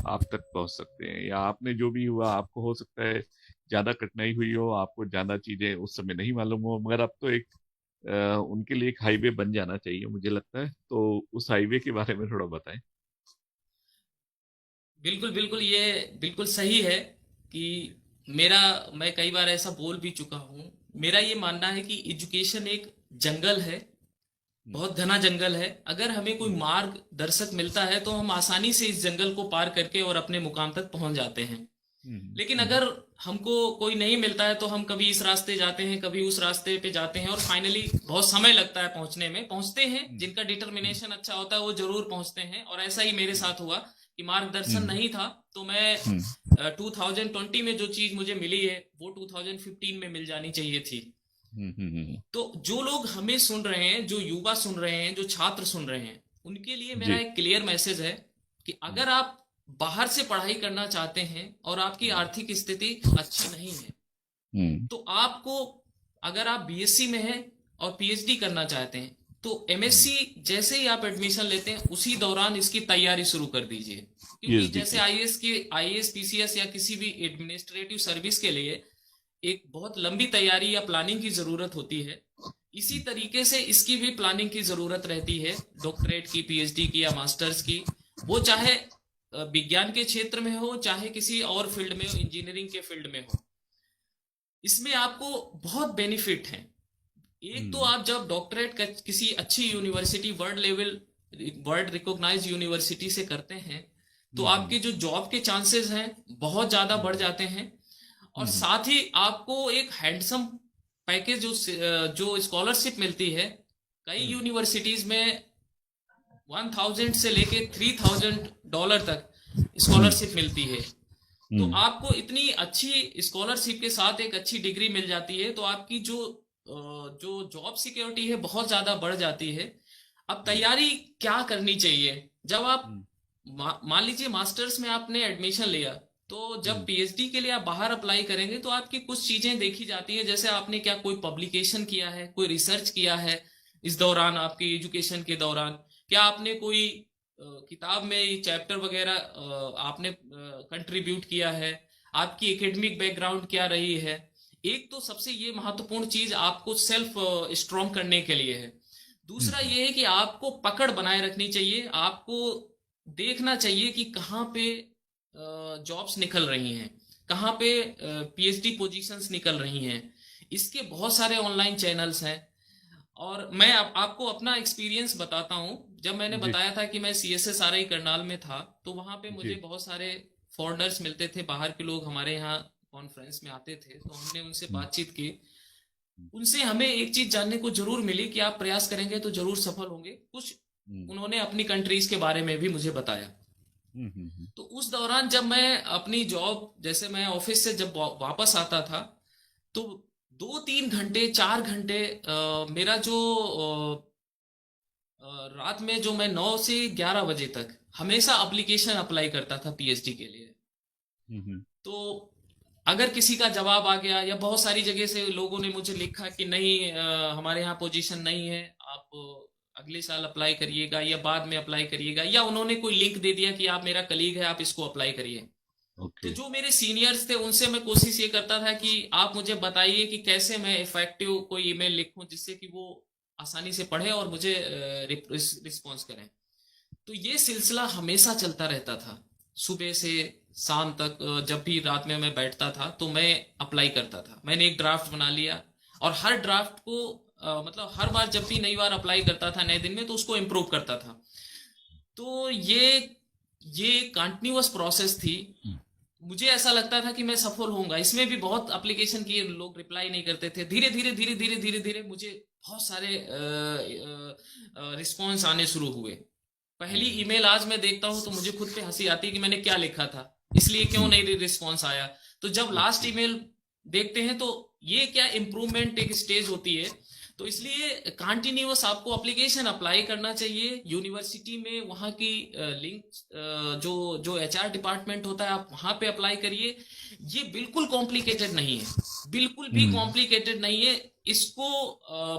आप तक पहुंच सकते हैं? या आपने जो भी हुआ, आपको हो सकता है ज्यादा कठिनाई हुई हो, आपको ज्यादा चीजें उस समय नहीं मालूम हो, मगर अब तो एक उनके लिए एक हाईवे बन जाना चाहिए मुझे लगता है, तो उस हाईवे के बारे में थोड़ा बताएं। बिल्कुल बिल्कुल, ये बिल्कुल सही है कि मेरा, मैं कई बार ऐसा बोल भी चुका हूँ। मेरा ये मानना है कि एजुकेशन एक जंगल है, हम्म बहुत घना जंगल है। अगर हमें कोई हम्म मार्गदर्शक मिलता है तो हम आसानी से इस जंगल को पार करके और अपने मुकाम तक पहुंच जाते हैं। हम्म लेकिन हम्म अगर हमको कोई नहीं मिलता है तो हम कभी इस रास्ते जाते हैं, कभी उस रास्ते पे जाते हैं, और फाइनली बहुत समय लगता है पहुंचने में। पहुंचते हैं, हम्म जिनका हम्म डिटर्मिनेशन अच्छा होता है वो जरूर पहुंचते हैं। और ऐसा ही मेरे हम्म साथ हुआ कि मार्गदर्शन हम्म नहीं था, तो मैं हम्म 2020 में जो चीज मुझे मिली है वो 2015 में मिल जानी चाहिए थी। हम्म। तो जो लोग हमें सुन रहे हैं, जो युवा सुन रहे हैं, जो छात्र सुन रहे हैं, उनके लिए मेरा जी। एक क्लियर मैसेज है कि हम्म अगर आप बाहर से पढ़ाई करना चाहते हैं और आपकी हम्म आर्थिक स्थिति अच्छी नहीं है, हम्म तो आपको, अगर आप बीएससी में हैं और पीएचडी करना चाहते हैं, तो हम्म। एमएससी जैसे ही आप एडमिशन लेते हैं उसी दौरान इसकी तैयारी शुरू कर दीजिए। क्योंकि पीएचडी जैसे की। आईएएस पीसीएस या किसी भी एडमिनिस्ट्रेटिव सर्विस के लिए एक बहुत लंबी तैयारी या प्लानिंग की जरूरत होती है, इसी तरीके से इसकी भी प्लानिंग की जरूरत रहती है, डॉक्टरेट की, पीएचडी की या मास्टर्स की। वो चाहे विज्ञान के क्षेत्र में हो, चाहे किसी और फील्ड में हो, इंजीनियरिंग के फील्ड में हो, इसमें आपको बहुत बेनिफिट है। एक तो हम्म आप जब डॉक्टरेट किसी अच्छी university, world level, world recognise university से करते हैं, तो हम्म आपके जो जॉब के चांसेस हैं बहुत ज्यादा बढ़ हम्म जाते हैं। और हम्म साथ ही आपको एक हैंडसम पैकेज जो स्कॉलरशिप मिलती है, कई हम्म। यूनिवर्सिटीज में 1000 से लेके $3000 तक हम्म। स्कॉलरशिप मिलती है। तो हम्म। आपको इतनी अच्छी स्कॉलरशिप के साथ एक अच्छी डिग्री मिल जाती है, तो आपकी जो जॉब सिक्योरिटी है बहुत ज्यादा बढ़ जाती है। अब हम्म। तैयारी क्या करनी चाहिए? जब आप हम्म। मान लीजिए मास्टर्स में आपने एडमिशन लिया, तो जब हम्म। पीएचडी के लिए आप बाहर अप्लाई करेंगे तो आपकी कुछ चीजें देखी जाती है, जैसे आपने क्या कोई पब्लिकेशन किया है, कोई रिसर्च किया है इस दौरान, आपकी एजुकेशन के दौरान, क्या आपने कोई किताब में चैप्टर वगैरह आपने कंट्रीब्यूट किया है, आपकी एकेडमिक बैकग्राउंड क्या रही है। एक तो सबसे ये महत्वपूर्ण चीज आपको सेल्फ स्ट्रॉन्ग करने के लिए है। दूसरा हम्म। ये है कि आपको पकड़ बनाए रखनी चाहिए, आपको देखना चाहिए कि कहाँ पे जॉब्स निकल रही हैं, कहाँ पे पीएचडी पोजीशंस निकल रही हैं। इसके बहुत सारे ऑनलाइन चैनल्स हैं। और मैं आपको अपना एक्सपीरियंस बताता हूँ। जब मैंने जी। बताया था कि मैं CSSRI करनाल में था, तो वहाँ पे मुझे जी। बहुत सारे फॉरेनर्स मिलते थे, बाहर के लोग हमारे यहाँ कॉन्फ्रेंस में आते थे, तो हमने उनसे हम्म। बातचीत की। उनसे हमें एक चीज जानने को जरूर मिली कि आप प्रयास करेंगे तो जरूर सफल होंगे। कुछ हम्म। उन्होंने अपनी कंट्रीज के बारे में भी मुझे बताया। हम्म। हम्म। तो उस दौरान जब मैं अपनी जॉब, जैसे मैं ऑफिस से जब वापस आता था, तो 2-3 घंटे 4 घंटे मेरा जो रात में जो मैं 9 से 11 बजे तक हमेशा एप्लीकेशन अप्लाई करता था पीएचडी के लिए। हम्म। तो अगर किसी का जवाब आ गया, या बहुत सारी जगह से लोगों ने मुझे लिखा कि नहीं हमारे यहाँ पोजीशन नहीं है, आप अगले साल अप्लाई करिएगा या बाद में अप्लाई करिएगा, या उन्होंने कोई लिंक दे दिया कि आप मेरा कलीग है, आप इसको अप्लाई करिए। तो ओके। जो मेरे सीनियर्स थे उनसे मैं कोशिश ये करता था कि आप मुझे बताइए कि कैसे मैं इफेक्टिव कोई ईमेल लिखूं जिससे कि वो आसानी से पढ़े और मुझे रिस्पॉन्स करें। तो ये सिलसिला हमेशा चलता रहता था, सुबह से शाम तक। जब भी रात में मैं बैठता था तो मैं अप्लाई करता था। मैंने एक ड्राफ्ट बना लिया, और हर ड्राफ्ट को मतलब हर बार जब भी नई बार अप्लाई करता था नए दिन में, तो उसको इम्प्रूव करता था। तो ये कंटिन्यूअस प्रोसेस थी। मुझे ऐसा लगता था कि मैं सफल होऊंगा। इसमें भी बहुत एप्लीकेशन किए, लोग रिप्लाई नहीं करते थे। धीरे धीरे धीरे धीरे धीरे धीरे मुझे बहुत सारे रिस्पॉन्स आने शुरू हुए। पहली हम्म। ईमेल आज मैं देखता हूं तो मुझे खुद पे हंसी आती है कि मैंने क्या लिखा था, इसलिए क्यों हम्म। नहीं रिस्पॉन्स आया। तो जब लास्ट ओके। ईमेल देखते हैं तो ये क्या इम्प्रूवमेंट एक स्टेज होती है। तो इसलिए कंटिन्यूअस आपको एप्लीकेशन अप्लाई करना चाहिए यूनिवर्सिटी में। वहाँ की लिंक जो जो एचआर डिपार्टमेंट होता है, आप वहाँ पे अप्लाई करिए। ये बिल्कुल कॉम्प्लिकेटेड नहीं है, बिल्कुल भी हम्म। कॉम्प्लिकेटेड नहीं है। इसको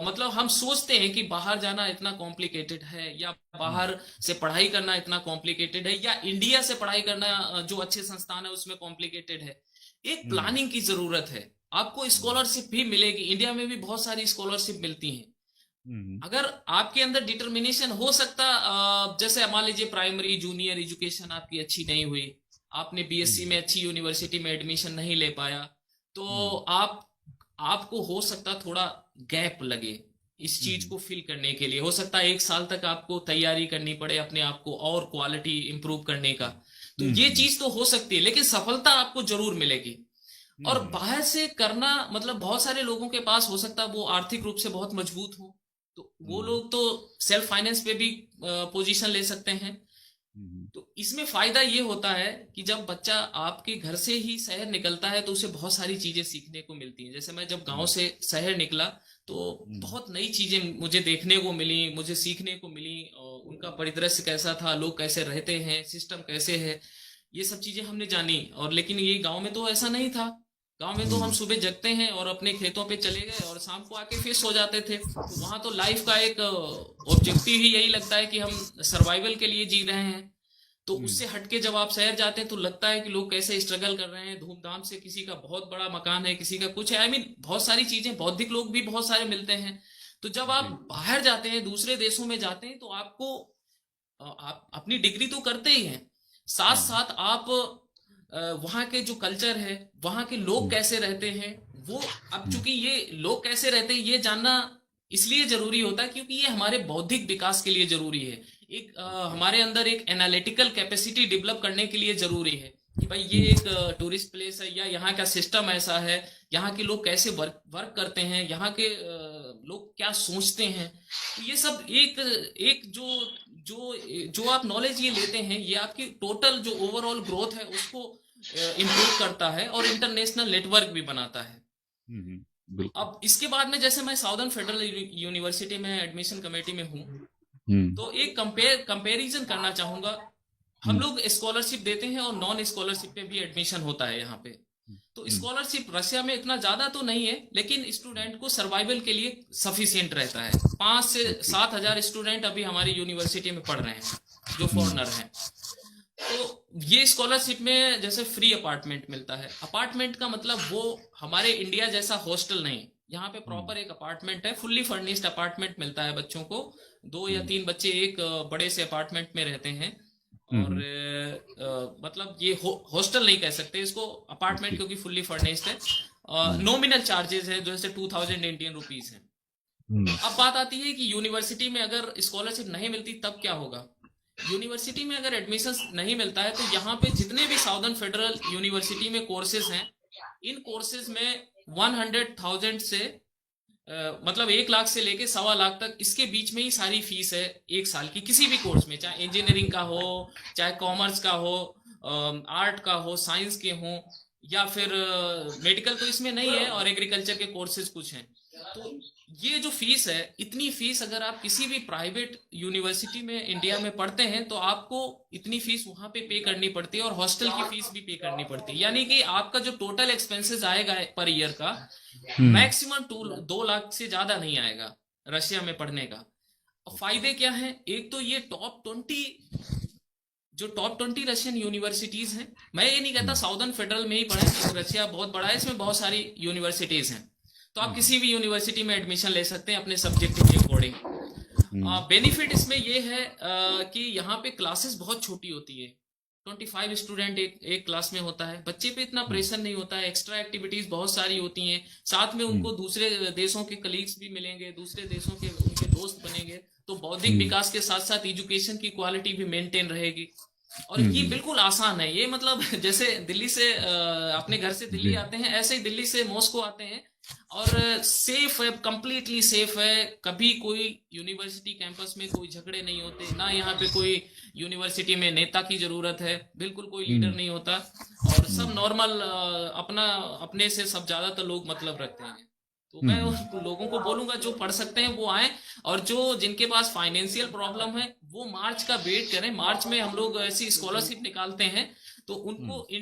मतलब हम सोचते हैं कि बाहर जाना इतना कॉम्प्लिकेटेड है, या हम्म। बाहर से पढ़ाई करना इतना कॉम्प्लिकेटेड है, या इंडिया से पढ़ाई करना जो अच्छे संस्थान है उसमें कॉम्प्लिकेटेड है। एक हम्म। प्लानिंग की जरूरत है। आपको हम्म। स्कॉलरशिप भी मिलेगी, इंडिया में भी बहुत सारी स्कॉलरशिप मिलती हैं। हम्म। अगर आपके अंदर डिटर्मिनेशन हो सकता, जैसे मान लीजिए प्राइमरी जूनियर एजुकेशन आपकी अच्छी नहीं हुई, आपने बीएससी हम्म। में अच्छी यूनिवर्सिटी में एडमिशन नहीं ले पाया, तो हम्म। आप आपको हो सकता थोड़ा गैप लगे इस चीज हम्म। को फिल करने के लिए। हो सकता है 1 साल तक आपको तैयारी करनी पड़े अपने आप को और क्वालिटी इंप्रूव करने का। तो ये हम्म। चीज तो हो सकती है, लेकिन सफलता आपको जरूर मिलेगी। और हम्म। बाहर से करना मतलब, बहुत सारे लोगों के पास हो सकता है वो आर्थिक रूप से बहुत मजबूत हो, तो वो हम्म। लोग तो सेल्फ फाइनेंस पे भी पोजीशन ले सकते हैं। हम्म। तो इसमें फायदा ये होता है कि जब बच्चा आपके घर से ही शहर निकलता है तो उसे बहुत सारी चीजें सीखने को मिलती हैं। जैसे मैं जब गांव हम्म। से शहर निकला, तो हम्म। बहुत नई चीजें मुझे देखने को मिली, मुझे सीखने को मिली। और उनका परिदृश्य कैसा था, लोग कैसे रहते हैं, सिस्टम कैसे है, ये सब चीजें हमने जानी। और लेकिन ये गांव में तो ऐसा नहीं था। गांव में तो हम हम्म। सुबह जगते हैं और अपने खेतों पे चले गए और शाम को आके फिर सो जाते थे। तो वहां तो लाइफ का एक ऑब्जेक्टिव ही यही लगता है कि हम सर्वाइवल के लिए जी रहे हैं। तो हम्म। उससे हटके जब आप शहर जाते हैं तो लगता है कि लोग कैसे स्ट्रगल कर रहे हैं धूमधाम से। किसी का बहुत बड़ा मकान है, किसी का कुछ है, आई मीन बहुत सारी चीजें, बौद्धिक लोग भी बहुत सारे मिलते हैं। तो जब आप जी। बाहर जाते हैं, दूसरे देशों में जाते हैं, तो आपको आप अपनी डिग्री तो करते ही हैं, साथ हाँ। साथ आप वहाँ के जो कल्चर है, वहाँ के लोग हम्म। कैसे रहते हैं, वो, अब हम्म। चूंकि ये लोग कैसे रहते हैं ये जानना इसलिए जरूरी होता है क्योंकि ये हमारे बौद्धिक विकास के लिए जरूरी है। एक ओके। हमारे अंदर एक एनालिटिकल कैपेसिटी डेवलप करने के लिए जरूरी है। कि भाई ये एक टूरिस्ट प्लेस है, या यहाँ का सिस्टम ऐसा है, यहाँ के लोग कैसे वर्क वर्क करते हैं, यहाँ के लोग क्या सोचते हैं। तो ये सब एक एक जो जो आप नॉलेज ये लेते हैं, ये आपकी टोटल जो ओवरऑल ग्रोथ है उसको इम्प्रूव करता है और इंटरनेशनल नेटवर्क भी बनाता है। बिल्कुल। अब इसके बाद में जैसे मैं साउदर्न फेडरल यूनिवर्सिटी में एडमिशन कमेटी में हूँ, हम्म। तो एक कंपैरिजन करना चाहूंगा। हम हम्म। लोग स्कॉलरशिप देते हैं और नॉन स्कॉलरशिप पे भी एडमिशन होता है यहाँ पे। तो हम्म। स्कॉलरशिप रशिया में इतना ज्यादा तो नहीं है, लेकिन स्टूडेंट को सर्वाइवल के लिए सफिशियंट रहता है। 5 से 7 हजार स्टूडेंट अभी हमारी यूनिवर्सिटी में पढ़ रहे हैं जो हम्म। फॉरेनर हैं। तो ये स्कॉलरशिप में जैसे फ्री अपार्टमेंट मिलता है। अपार्टमेंट का मतलब वो हमारे इंडिया जैसा हॉस्टल नहीं, यहाँ पे हम्म। प्रॉपर एक अपार्टमेंट है, फुल्ली फर्निश्ड अपार्टमेंट मिलता है बच्चों को। 2 या 3 हम्म। बच्चे एक बड़े से अपार्टमेंट में रहते हैं। और हम्म। मतलब ये हॉस्टल नहीं कह सकते इसको, अपार्टमेंट, जी। क्योंकि फुल्ली फर्निश्ड है। हम्म। नॉमिनल चार्जेस है जैसे 2000 इंडियन रुपीज है। हम्म। अब बात आती है कि यूनिवर्सिटी में अगर स्कॉलरशिप नहीं मिलती तब क्या होगा। यूनिवर्सिटी में अगर एडमिशन नहीं मिलता है, तो यहाँ पे जितने भी साउदर्न फेडरल यूनिवर्सिटी में कोर्सेज हैं, इन कोर्सेज में 100,000 से मतलब 1 लाख से लेके 1.25 लाख तक, इसके बीच में ही सारी फीस है 1 साल की, किसी भी कोर्स में, चाहे इंजीनियरिंग का हो, चाहे कॉमर्स का हो, आर्ट का हो, साइंस के हो, या फिर मेडिकल तो इसमें नहीं है, और एग्रीकल्चर के कोर्सेज कुछ हैं। तो ये जो फीस है, इतनी फीस अगर आप किसी भी प्राइवेट यूनिवर्सिटी में इंडिया में पढ़ते हैं, तो आपको इतनी फीस वहां पे करनी पड़ती है, और हॉस्टल की फीस भी पे करनी पड़ती है। यानी कि आपका जो टोटल एक्सपेंसेस आएगा पर ईयर का, हम्म। मैक्सिमम 2 लाख से ज्यादा नहीं आएगा रशिया में पढ़ने का। और फायदे क्या हैं? एक तो ये टॉप 20 रशियन यूनिवर्सिटीज हैं। मैं ये नहीं कहता हम्म। साउदर्न फेडरल में ही पढ़ें, क्योंकि रशिया बहुत बड़ा है, इसमें बहुत सारी यूनिवर्सिटीज हैं। तो आप हम्म। किसी भी यूनिवर्सिटी में एडमिशन ले सकते हैं अपने सब्जेक्ट के अकॉर्डिंग। हम्म। बेनिफिट इसमें ये है कि यहाँ पे क्लासेस बहुत छोटी होती है। 25 स्टूडेंट एक क्लास में होता है, बच्चे पे इतना हम्म। प्रेशर नहीं होता है, एक्स्ट्रा एक्टिविटीज बहुत सारी होती हैं, साथ में हम्म। उनको दूसरे देशों के कलीग्स भी मिलेंगे, दूसरे देशों के उनके दोस्त बनेंगे। तो बौद्धिक हम्म। विकास के साथ साथ एजुकेशन की क्वालिटी भी मेंटेन रहेगी। और ये हम्म। बिल्कुल आसान है, ये मतलब जैसे दिल्ली से अपने घर से दिल्ली जी। आते हैं, ऐसे ही दिल्ली से मॉस्को आते हैं। और सेफ है, कंप्लीटली सेफ है। कभी कोई यूनिवर्सिटी कैंपस में कोई झगड़े नहीं होते, ना यहाँ पे कोई यूनिवर्सिटी में नेता की जरूरत है, बिल्कुल कोई लीडर हम्म। नहीं होता। और सब हम्म। नॉर्मल, अपना अपने से सब ज्यादातर लोग मतलब रखते हैं। तो मैं हम्म। उन लोगों को बोलूंगा जो पढ़ सकते हैं वो आए। और जो जिनके पास फाइनेंशियल प्रॉब्लम है, वो मार्च का वेट करें। मार्च में हम लोग ऐसी स्कॉलरशिप निकालते हैं, तो उनको हम्म।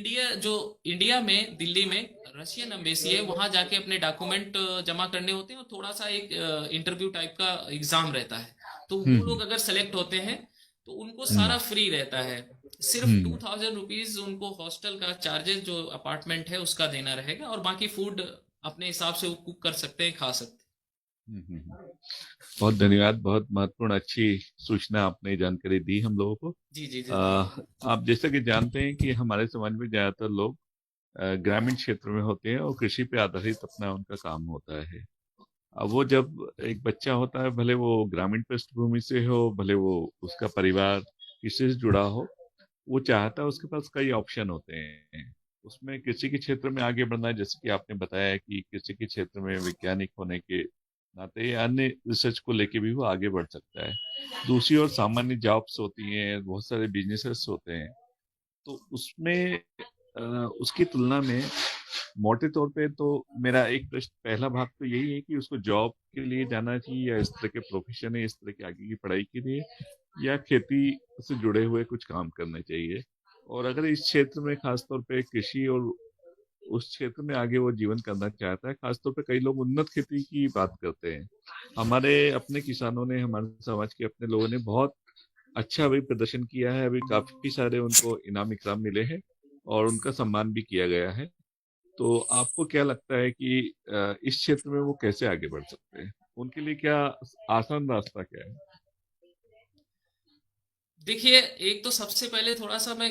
इंडिया में दिल्ली में रशियन एम्बेसी है, वहां जाके अपने डॉक्यूमेंट जमा करने होते हैं, और थोड़ा सा एक इंटरव्यू टाइप का एग्जाम रहता है। तो वो हम्म। लोग अगर सेलेक्ट होते हैं, तो उनको हम्म। सारा फ्री रहता है। सिर्फ हम्म। 2000 रुपीज उनको हॉस्टल का चार्जेस, जो अपार्टमेंट है उसका देना रहेगा, और बाकी फूड अपने हिसाब से वो कुक कर सकते हैं, खा सकते हम्म। बहुत धन्यवाद। बहुत महत्वपूर्ण अच्छी सूचना आपने जानकारी दी हम लोगों को। हैं। जी जी जी। आप जैसा कि जानते हैं कि हमारे समाज में ज्यादातर लोग ग्रामीण क्षेत्र में होते हैं और कृषि पे आधारित अपना उनका काम होता है। अब वो जब एक बच्चा होता है, भले वो ग्रामीण पृष्ठभूमि से हो, भले वो उसका परिवार किसी से जुड़ा हो, वो चाहता है, उसके पास कई ऑप्शन होते हैं। उसमें कृषि के क्षेत्र में आगे बढ़ना है, जैसे कि आपने बताया कि कृषि के क्षेत्र में वैज्ञानिक होने के नाते या अन्य रिसर्च को लेके भी वो आगे बढ़ सकता है। दूसरी ओर सामान्य जॉब्स होती हैं, बहुत सारे बिजनेसेस होते हैं। तो उसमें अ, उसकी तुलना में मोटे तौर पे तो मेरा एक प्रश्न, पहला भाग तो यही है कि उसको जॉब के लिए जाना चाहिए, या इस तरह के प्रोफेशन है, इस तरह की आगे की पढ़ाई के लिए, या खेती से जुड़े हुए कुछ काम करने चाहिए। और अगर इस क्षेत्र में खासतौर पे कृषि और उस क्षेत्र में आगे वो जीवन करना चाहता है, खासतौर पे कई लोग उन्नत खेती की बात करते हैं। हमारे अपने किसानों ने, हमारे समाज के अपने लोगों ने बहुत अच्छा अभी प्रदर्शन किया है। अभी काफी सारे उनको इनाम इकराम मिले हैं और उनका सम्मान भी किया गया है। तो आपको क्या लगता है कि इस क्षेत्र में वो कैसे आगे बढ़ सकते हैं? उनके लिए क्या आसान रास्ता क्या है? देखिए, एक तो सबसे पहले थोड़ा सा मैं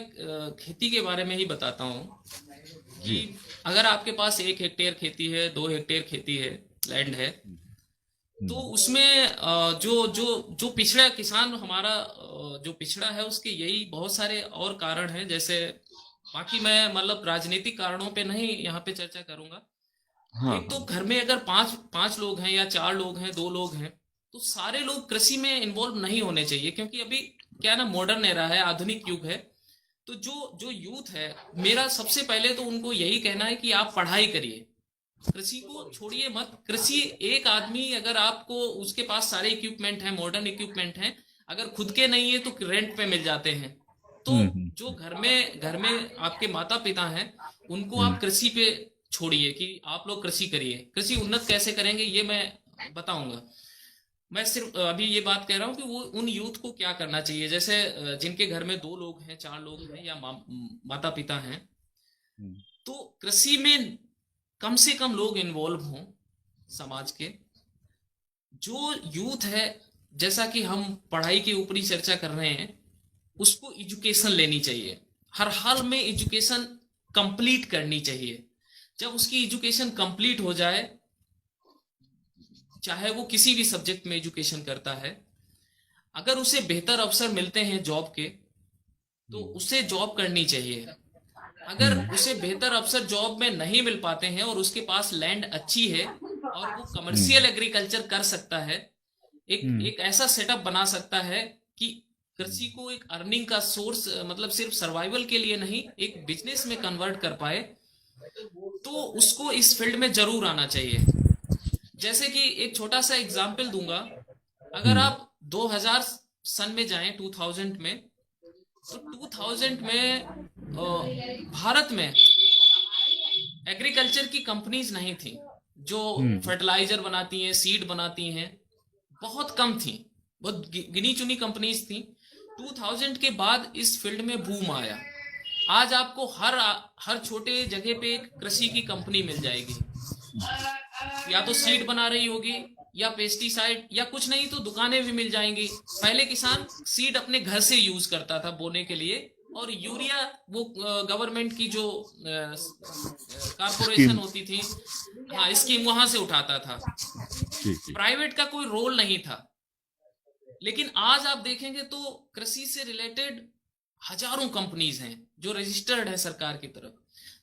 खेती के बारे में ही बताता हूँ कि जी। अगर आपके पास 1 हेक्टेयर खेती है, 2 हेक्टेयर खेती है, लैंड है, तो हम्म। उसमें जो जो जो पिछड़ा किसान हमारा जो पिछड़ा है, उसके यही बहुत सारे और कारण हैं। जैसे बाकी मैं मतलब राजनीतिक कारणों पे नहीं यहाँ पे चर्चा करूंगा। हाँ एक तो हाँ। घर में अगर पांच पांच लोग हैं या चार लोग हैं, दो लोग हैं, तो सारे लोग कृषि में इन्वॉल्व नहीं होने चाहिए, क्योंकि अभी क्या है ना, मॉडर्न एरा है, आधुनिक युग है। तो जो जो यूथ है, मेरा सबसे पहले तो उनको यही कहना है कि आप पढ़ाई करिए, कृषि को छोड़िए मत। कृषि, एक आदमी अगर आपको, उसके पास सारे इक्विपमेंट हैं, मॉडर्न इक्विपमेंट हैं, अगर खुद के नहीं है तो रेंट पे मिल जाते हैं। तो हम्म। जो घर में आपके माता पिता हैं, उनको हम्म। आप कृषि पे छोड़िए कि आप लोग कृषि करिए। कृषि उन्नत कैसे करेंगे ये मैं बताऊंगा। मैं सिर्फ अभी ये बात कह रहा हूँ कि वो उन यूथ को क्या करना चाहिए, जैसे जिनके घर में दो लोग हैं, चार लोग हैं, या माता पिता हैं, हम्म। तो कृषि में कम से कम लोग इन्वॉल्व हों समाज के। जो यूथ है, जैसा कि हम पढ़ाई के ऊपरी चर्चा कर रहे हैं, उसको एजुकेशन लेनी चाहिए, हर हाल में एजुकेशन कंप्लीट करनी चाहिए। जब उसकी एजुकेशन कंप्लीट हो जाए, चाहे वो किसी भी सब्जेक्ट में एजुकेशन करता है, अगर उसे बेहतर अवसर मिलते हैं जॉब के, तो हम्म। उसे जॉब करनी चाहिए। अगर हम्म। उसे बेहतर अवसर जॉब में नहीं मिल पाते हैं और उसके पास लैंड अच्छी है और वो हम्म। कमर्शियल एग्रीकल्चर कर सकता है, एक हम्म। एक ऐसा सेटअप बना सकता है कि कृषि को एक अर्निंग का सोर्स, मतलब सिर्फ सर्वाइवल के लिए नहीं, एक बिजनेस में कन्वर्ट कर पाए, तो उसको इस फील्ड में जरूर आना चाहिए। जैसे कि एक छोटा सा एग्जाम्पल दूंगा। अगर हम्म। आप 2000 सन में जाएं, 2000 में, तो 2000 में भारत में एग्रीकल्चर की कंपनीज नहीं थी जो हम्म। फर्टिलाइजर बनाती हैं, सीड बनाती हैं, बहुत कम थी, बहुत गिनी चुनी कंपनीज थी। 2000 के बाद इस फील्ड में बूम आया। आज आपको हर छोटे जगह पे एक कृषि की कंपनी मिल जाएगी, या तो सीड बना रही होगी, या पेस्टिसाइड, या कुछ नहीं तो दुकानें भी मिल जाएंगी। पहले किसान सीड अपने घर से यूज करता था बोने के लिए, और यूरिया वो गवर्नमेंट की जो कारपोरेशन स्कीम। होती थी, हाँ, स्कीम, वहां से उठाता था। जी जी। प्राइवेट का कोई रोल नहीं था। लेकिन आज आप देखेंगे तो कृषि से रिलेटेड हजारों कंपनीज हैं जो रजिस्टर्ड है सरकार की तरफ।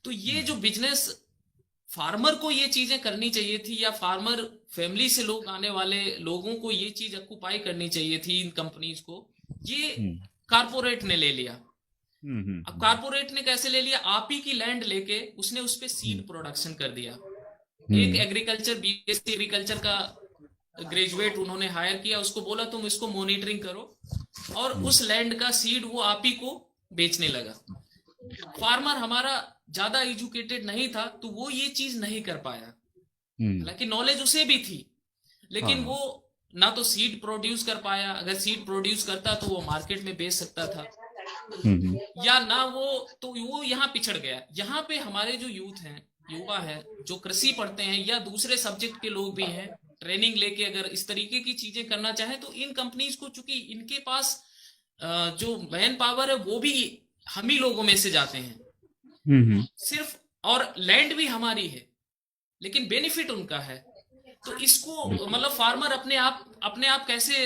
तो ये जो बिजनेस, फार्मर को ये चीजें करनी चाहिए थी, या फार्मर फैमिली से लोग आने वाले लोगों को ये चीज ऑक्युपाई करनी चाहिए थी, इन कंपनीज को। ये हम्म। कारपोरेट ने ले लिया। हम्म। अब हम्म। कारपोरेट ने कैसे ले लिया? आप ही की लैंड लेके उसने उस पे हम्म। सीड प्रोडक्शन कर दिया। एक हम्म। एग्रीकल्चर, बीएससी एग्रीकल्चर का ग्रेजुएट उन्होंने हायर किया, उसको बोला तुम इसको मॉनिटरिंग करो, और हम्म। उस लैंड का सीड वो आप ही को बेचने लगा। फार्मर हमारा ज्यादा एजुकेटेड नहीं था, तो वो ये चीज नहीं कर पाया। हम्म। हालांकि नॉलेज उसे भी थी, हाँ लेकिन हाँ। वो ना तो सीड प्रोड्यूस कर पाया। अगर सीड प्रोड्यूस करता तो वो मार्केट में बेच सकता था, हम्म। या ना वो, तो वो यहाँ पिछड़ गया। यहाँ पे हमारे जो यूथ हैं, युवा है, जो कृषि पढ़ते हैं या दूसरे सब्जेक्ट के लोग भी हैं, ट्रेनिंग लेके अगर इस तरीके की चीजें करना चाहें, तो इन कंपनीज को, चूंकि इनके पास जो मैन पावर है वो भी हम ही लोगों में से जाते हैं हम्म। सिर्फ, और लैंड भी हमारी है, लेकिन बेनिफिट उनका है। तो इसको बिल्कुल। मतलब फार्मर अपने आप कैसे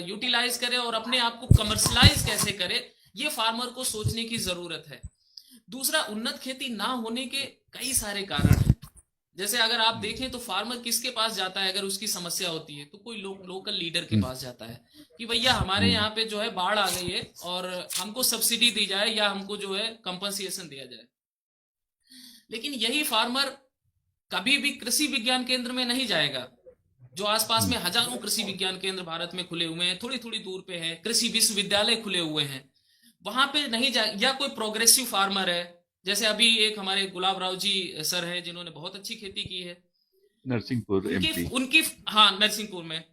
यूटिलाइज करे और अपने आप को कमर्शलाइज कैसे करे, ये फार्मर को सोचने की जरूरत है। दूसरा, उन्नत खेती ना होने के कई सारे कारण हैं। जैसे अगर आप हम्म। देखें तो फार्मर किसके पास जाता है अगर उसकी समस्या होती है? तो कोई लोकल लीडर के हम्म। पास जाता है कि भैया हमारे हम्म। यहाँ पे जो है बाढ़ आ गई है, और हमको सब्सिडी दी जाए, या हमको जो है कंपनसेशन दिया जाए। लेकिन यही फार्मर कभी भी कृषि विज्ञान केंद्र में नहीं जाएगा। जो आसपास में हजारों कृषि विज्ञान केंद्र भारत में खुले हुए हैं, थोड़ी थोड़ी दूर पे है, कृषि विश्वविद्यालय खुले हुए हैं, वहां पे नहीं जा, या कोई प्रोग्रेसिव फार्मर है, जैसे अभी एक हमारे गुलाब राव जी सर हैं जिन्होंने बहुत अच्छी खेती की है, नरसिंहपुर उनकी एमपी। उनकी हाँ, नरसिंहपुर में,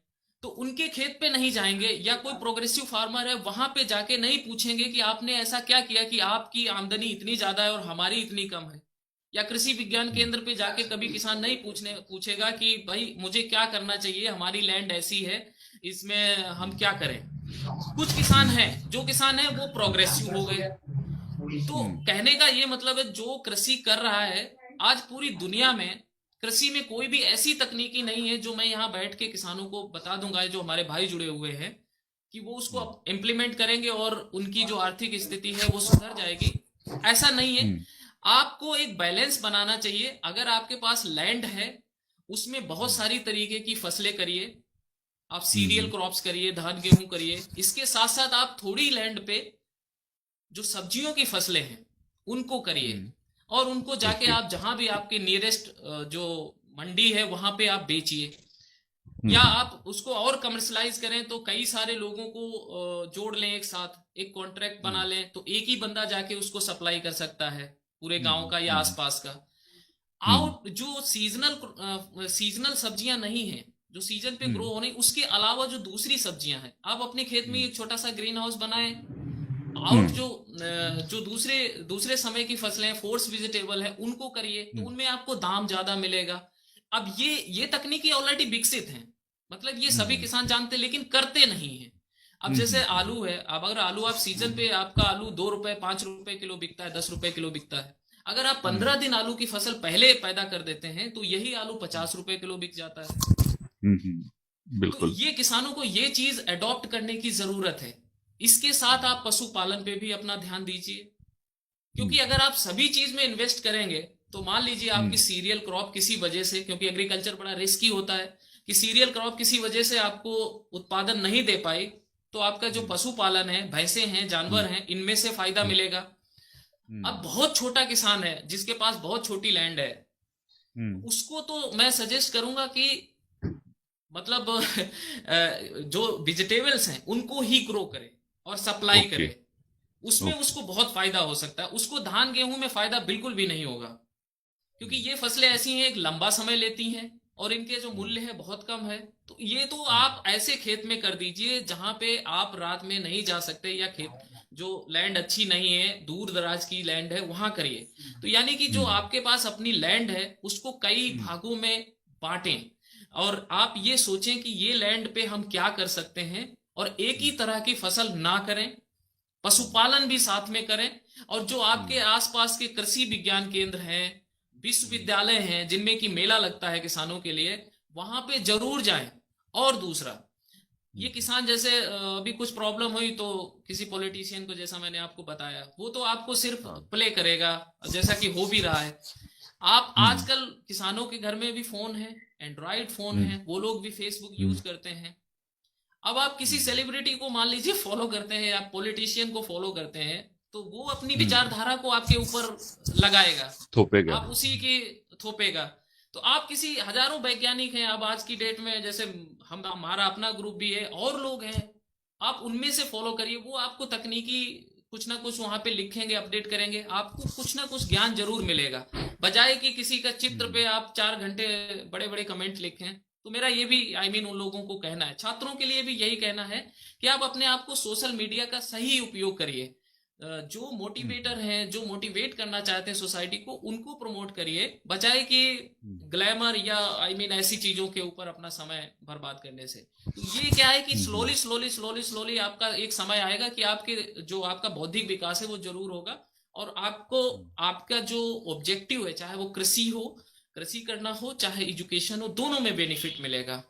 तो उनके खेत पे नहीं जाएंगे, या कोई प्रोग्रेसिव फार्मर है वहां पे जाके नहीं पूछेंगे कि आपने ऐसा क्या किया कि आपकी आमदनी इतनी ज्यादा है और हमारी इतनी कम है। या कृषि विज्ञान केंद्र पे जाके कभी किसान नहीं पूछेगा कि भाई मुझे क्या करना चाहिए, हमारी लैंड ऐसी है, इसमें हम क्या करें। कुछ किसान हैं, जो किसान हैं वो प्रोग्रेसिव हो गए। तो हम्म। कहने का ये मतलब है, जो कृषि कर रहा है, आज पूरी दुनिया में कृषि में कोई भी ऐसी तकनीकी नहीं है जो मैं यहाँ बैठ के किसानों को बता दूंगा, जो हमारे भाई जुड़े हुए हैं, कि वो उसको इम्प्लीमेंट करेंगे और उनकी जो आर्थिक स्थिति है वो सुधर जाएगी। ऐसा नहीं है। हम्म। आपको एक बैलेंस बनाना चाहिए। अगर आपके पास लैंड है, उसमें बहुत हम्म। सारी तरीके की फसलें करिए। आप सीरियल हम्म। क्रॉप्स करिए, धान गेहूं करिए। इसके साथ साथ आप थोड़ी लैंड पे जो सब्जियों की फसलें हैं उनको करिए। हम्म। और उनको जाके ओके। आप जहां भी आपके नियरेस्ट जो मंडी है वहां पे आप बेचिए। या हम्म। आप उसको और कमर्शलाइज करें तो कई सारे लोगों को जोड़ लें, एक साथ एक कॉन्ट्रैक्ट बना हम्म। लें, तो एक ही बंदा जाके उसको सप्लाई कर सकता है पूरे गांव हम्म। का या हम्म। आसपास का। हम्म। आउट जो सीजनल सब्जियां नहीं है, जो सीजन पे हम्म। ग्रो होने, उसके अलावा जो दूसरी सब्जियां हैं, आप अपने खेत में हम्म। एक छोटा सा ग्रीन हाउस बनाएं। आउट हम्म। जो दूसरे दूसरे समय की फसलें फोर्स वेजिटेबल है उनको करिए, तो हम्म। उनमें आपको दाम ज्यादा मिलेगा। अब ये तकनीकी ऑलरेडी विकसित हैं, मतलब ये सभी हम्म। किसान जानते हैं लेकिन करते नहीं है। अब हम्म। जैसे आलू है, अब अगर आलू आप सीजन पे, आपका आलू 2 रुपए 5 रुपए किलो बिकता है, 10 रुपए किलो बिकता है। अगर आप हम्म। 15 दिन आलू की फसल पहले पैदा कर देते हैं तो यही आलू 50 रुपए किलो बिक जाता है। तो बिल्कुल। ये किसानों को ये चीज अडॉप्ट करने की जरूरत है। इसके साथ आप पशुपालन पे भी अपना ध्यान दीजिए। हम्म। क्योंकि अगर आप सभी चीज में इन्वेस्ट करेंगे, तो मान लीजिए आपकी हम्म। सीरियल क्रॉप किसी वजह से, क्योंकि एग्रीकल्चर बड़ा रिस्की होता है, कि सीरियल क्रॉप किसी वजह से आपको उत्पादन नहीं दे पाई, तो आपका जो हम्म। पशुपालन है, भैंसे हैं, जानवर हम्म। हैं, इनमें से फायदा हम्म। मिलेगा। अब हम्म। बहुत छोटा किसान है जिसके पास बहुत छोटी लैंड है, हम्म। उसको तो मैं सजेस्ट करूंगा कि मतलब जो वेजिटेबल्स हैं उनको ही ग्रो करे और सप्लाई ओके। करे। उसमें ओके। उसको बहुत फायदा हो सकता है। उसको धान गेहूं में फायदा बिल्कुल भी नहीं होगा, क्योंकि ये फसलें ऐसी हैं, एक लंबा समय लेती हैं और इनके जो हम्म। मूल्य है बहुत कम है। तो ये तो हम्म। आप ऐसे खेत में कर दीजिए जहां पे आप रात में नहीं जा सकते, या खेत जो लैंड अच्छी नहीं है, दूर दराज की लैंड है, वहां करिए। तो यानी कि जो हम्म। आपके पास अपनी लैंड है उसको कई हम्म। भागों में बांटें। और आप ये सोचें कि ये लैंड पे हम क्या कर सकते हैं, और एक ही हम्म। तरह की फसल ना करें, हम्म। पशुपालन भी साथ में करें। और जो आपके हम्म। आसपास के कृषि विज्ञान केंद्र हैं, हम्म। विश्वविद्यालय हैं जिनमें कि मेला लगता है किसानों के लिए, वहां पे जरूर जाएं। और दूसरा, ये हम्म। किसान जैसे अभी कुछ प्रॉब्लम हुई तो किसी पॉलिटिशियन को, जैसा मैंने आपको बताया, वो तो आपको सिर्फ हाँ। प्ले करेगा, जैसा कि हो भी रहा है। आप हम्म। आजकल किसानों के घर में भी फोन है, एंड्रॉइड फोन हम्म। है, वो लोग भी फेसबुक हम्म। यूज करते हैं। अब आप किसी हम्म। सेलिब्रिटी को मान लीजिए फॉलो करते हैं, या पॉलिटिशियन को फॉलो करते हैं, तो वो अपनी हम्म। विचारधारा को आपके ऊपर लगाएगा, थोपेगा। आप उसी की थोपेगा। तो आप किसी, हजारों वैज्ञानिक हैं अब आज की डेट में, जैसे हम, हमारा अपना ग्रुप भी है और लोग हैं, आप उनमें से फॉलो करिए। वो आपको तकनीकी कुछ ना कुछ वहां पे लिखेंगे, अपडेट करेंगे, आपको कुछ ना कुछ ज्ञान जरूर मिलेगा। बजाय कि किसी का चित्र हम्म। पे आप 4 घंटे बड़े बड़े कमेंट लिखें। तो मेरा ये भी उन लोगों को कहना है, छात्रों के लिए भी यही कहना है, कि आप अपने आप को सोशल मीडिया का सही उपयोग करिए। जो हम्म। मोटिवेटर हैं, जो मोटिवेट करना चाहते हैं सोसाइटी को, उनको प्रमोट करिए, बजाय कि हम्म। ग्लैमर या ऐसी चीजों के ऊपर अपना समय बर्बाद करने से। तो ये क्या है कि हम्म। स्लोली स्लोली स्लोली स्लोली आपका एक समय आएगा कि आपके जो आपका बौद्धिक विकास है वो जरूर होगा। और आपको, हम्म। आपका जो ऑब्जेक्टिव है, चाहे वो कृषि हो, कृषि करना हो, चाहे एजुकेशन हो, दोनों में बेनिफिट मिलेगा।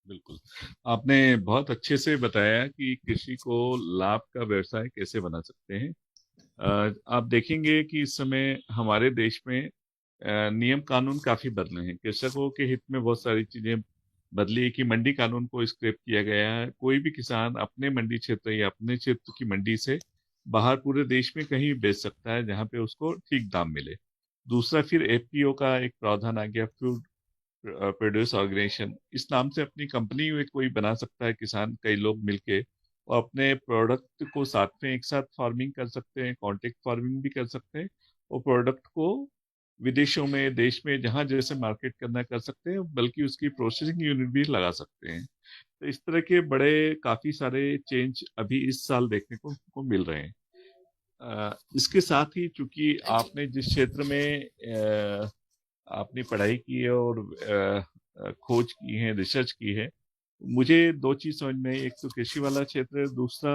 बिल्कुल। आपने बहुत अच्छे से बताया कि कृषि को लाभ का व्यवसाय कैसे बना सकते हैं। आप देखेंगे कि इस समय हमारे देश में नियम कानून काफी बदले हैं। कृषकों के हित में बहुत सारी चीजें बदली है कि मंडी कानून को स्क्रैप किया गया है। कोई भी किसान अपने मंडी क्षेत्र या अपने क्षेत्र की मंडी से बाहर पूरे देश में कहीं भी बेच सकता है जहां पे उसको ठीक दाम मिले। दूसरा, फिर एफपीओ का एक प्रावधान आ गया, फूड प्रोड्यूस ऑर्गेनाइजेशन। इस नाम से अपनी कंपनी में कोई बना सकता है किसान, कई लोग मिलके, और अपने प्रोडक्ट को साथ में एक साथ फार्मिंग कर सकते हैं, कॉन्ट्रैक्ट फार्मिंग भी कर सकते हैं, और प्रोडक्ट को विदेशों में, देश में जहां जैसे मार्केट करना कर सकते हैं, बल्कि उसकी प्रोसेसिंग यूनिट भी लगा सकते हैं। तो इस तरह के बड़े काफी सारे चेंज अभी इस साल देखने को मिल रहे हैं। इसके साथ ही चूंकि एक्चुअली आपने जिस क्षेत्र में आपने पढ़ाई की है और खोज की है, रिसर्च की है, मुझे दो चीज समझ में आई। एक तो कृषि वाला क्षेत्र है, दूसरा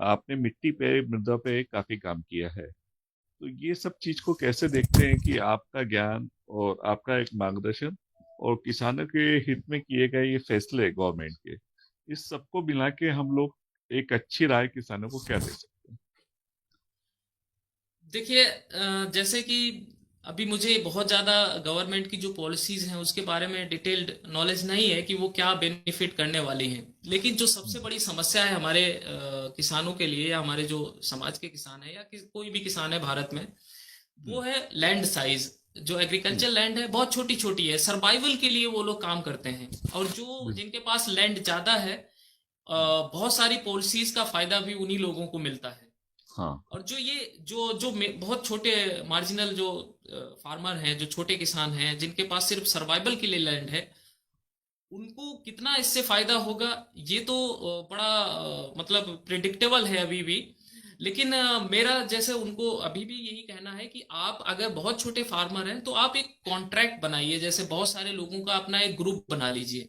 आपने मिट्टी पे, मृदा पे काफी काम किया है। तो ये सब चीज को कैसे देखते हैं कि आपका ज्ञान और आपका एक मार्गदर्शन और किसानों के हित में किए गए ये फैसले गवर्नमेंट के, इस सबको मिला के हम लोग एक अच्छी राय किसानों को क्या दे सकते हैं? देखिए, जैसे कि अभी मुझे बहुत ज़्यादा गवर्नमेंट की जो पॉलिसीज हैं उसके बारे में डिटेल्ड नॉलेज नहीं है कि वो क्या बेनिफिट करने वाली हैं, लेकिन जो सबसे हम्म। बड़ी समस्या है हमारे किसानों के लिए, या हमारे जो समाज के किसान हैं, या कोई भी किसान है भारत में, वो हम्म। है लैंड साइज। जो हम्म। एग्रीकल्चर लैंड है बहुत छोटी छोटी है, सर्वाइवल के लिए वो लोग काम करते हैं। और जो बिल- जिनके पास लैंड ज़्यादा है, बहुत सारी पॉलिसीज का फायदा भी उन्हीं लोगों को मिलता है। हाँ। और जो ये जो जो बहुत छोटे मार्जिनल जो फार्मर हैं, जो छोटे किसान हैं जिनके पास सिर्फ सर्वाइवल के लिए लैंड है, उनको कितना इससे फायदा होगा ये तो बड़ा मतलब प्रिडिक्टेबल है अभी भी। लेकिन मेरा जैसे उनको अभी भी यही कहना है कि आप अगर बहुत छोटे फार्मर हैं तो आप एक कॉन्ट्रैक्ट बनाइए, जैसे बहुत सारे लोगों का अपना एक ग्रुप बना लीजिए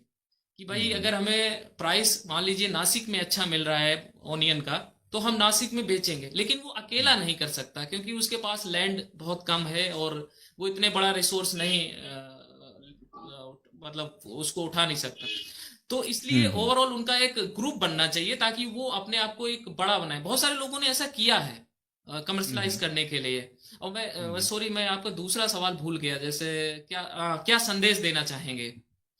कि भाई हम्म। अगर हमें प्राइस मान लीजिए नासिक में अच्छा मिल रहा है ओनियन का, तो हम नासिक में बेचेंगे। लेकिन वो अकेला नहीं कर सकता क्योंकि उसके पास लैंड बहुत कम है, और वो इतने बड़ा रिसोर्स नहीं मतलब उसको उठा नहीं सकता। तो इसलिए हम्म। ओवरऑल उनका एक ग्रुप बनना चाहिए ताकि वो अपने आप को एक बड़ा बनाए। बहुत सारे लोगों ने ऐसा किया है कमर्शलाइज हम्म। करने के लिए। और मैं हम्म। सॉरी, मैं आपका दूसरा सवाल भूल गया, जैसे क्या संदेश देना चाहेंगे?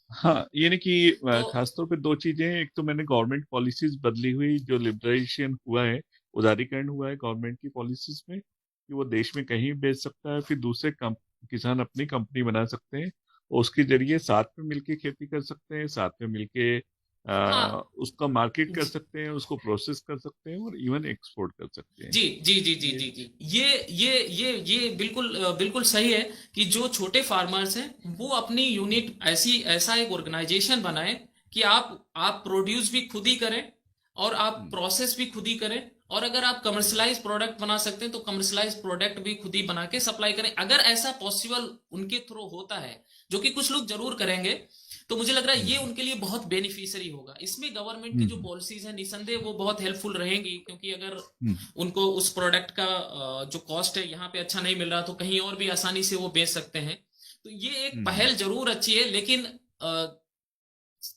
हाँ, ये नहीं कि तो खासतौर पे दो चीजें हैं। एक तो मैंने गवर्नमेंट पॉलिसीज बदली हुई, जो लिबरलाइजेशन हुआ है, उदारीकरण हुआ है गवर्नमेंट की पॉलिसीज में, कि वो देश में कहीं भी बेच सकता है। फिर दूसरे किसान अपनी कंपनी बना सकते हैं और उसके जरिए साथ में मिलके खेती कर सकते हैं, साथ में मिलके हाँ, उसका मार्केट कर जी सकते हैं, उसको प्रोसेस कर सकते हैं और इवन एक्सपोर्ट कर सकते हैं। जी जी जी जी ये जी जी, ये बिल्कुल बिल्कुल सही है कि जो छोटे फार्मर्स हैं वो अपनी यूनिट ऐसा एक ऑर्गेनाइजेशन बनाए कि आप प्रोड्यूस भी खुद ही करें और आप हम्म। प्रोसेस भी खुद ही करें। और अगर आप कमर्शलाइज प्रोडक्ट बना सकते हैं तो कमर्शलाइज प्रोडक्ट भी खुद ही बना के सप्लाई करें। अगर ऐसा पॉसिबल उनके थ्रू होता है, जो कि कुछ लोग जरूर करेंगे, तो मुझे लग रहा है ये हम्म। उनके लिए बहुत बेनिफिशियरी होगा। इसमें गवर्नमेंट की जो हम्म। पॉलिसीज है निसंदेह वो बहुत हेल्पफुल रहेंगी, क्योंकि अगर हम्म। उनको उस प्रोडक्ट का जो कॉस्ट है यहाँ पे अच्छा नहीं मिल रहा तो कहीं और भी आसानी से वो बेच सकते हैं। तो ये एक हम्म। पहल जरूर अच्छी है, लेकिन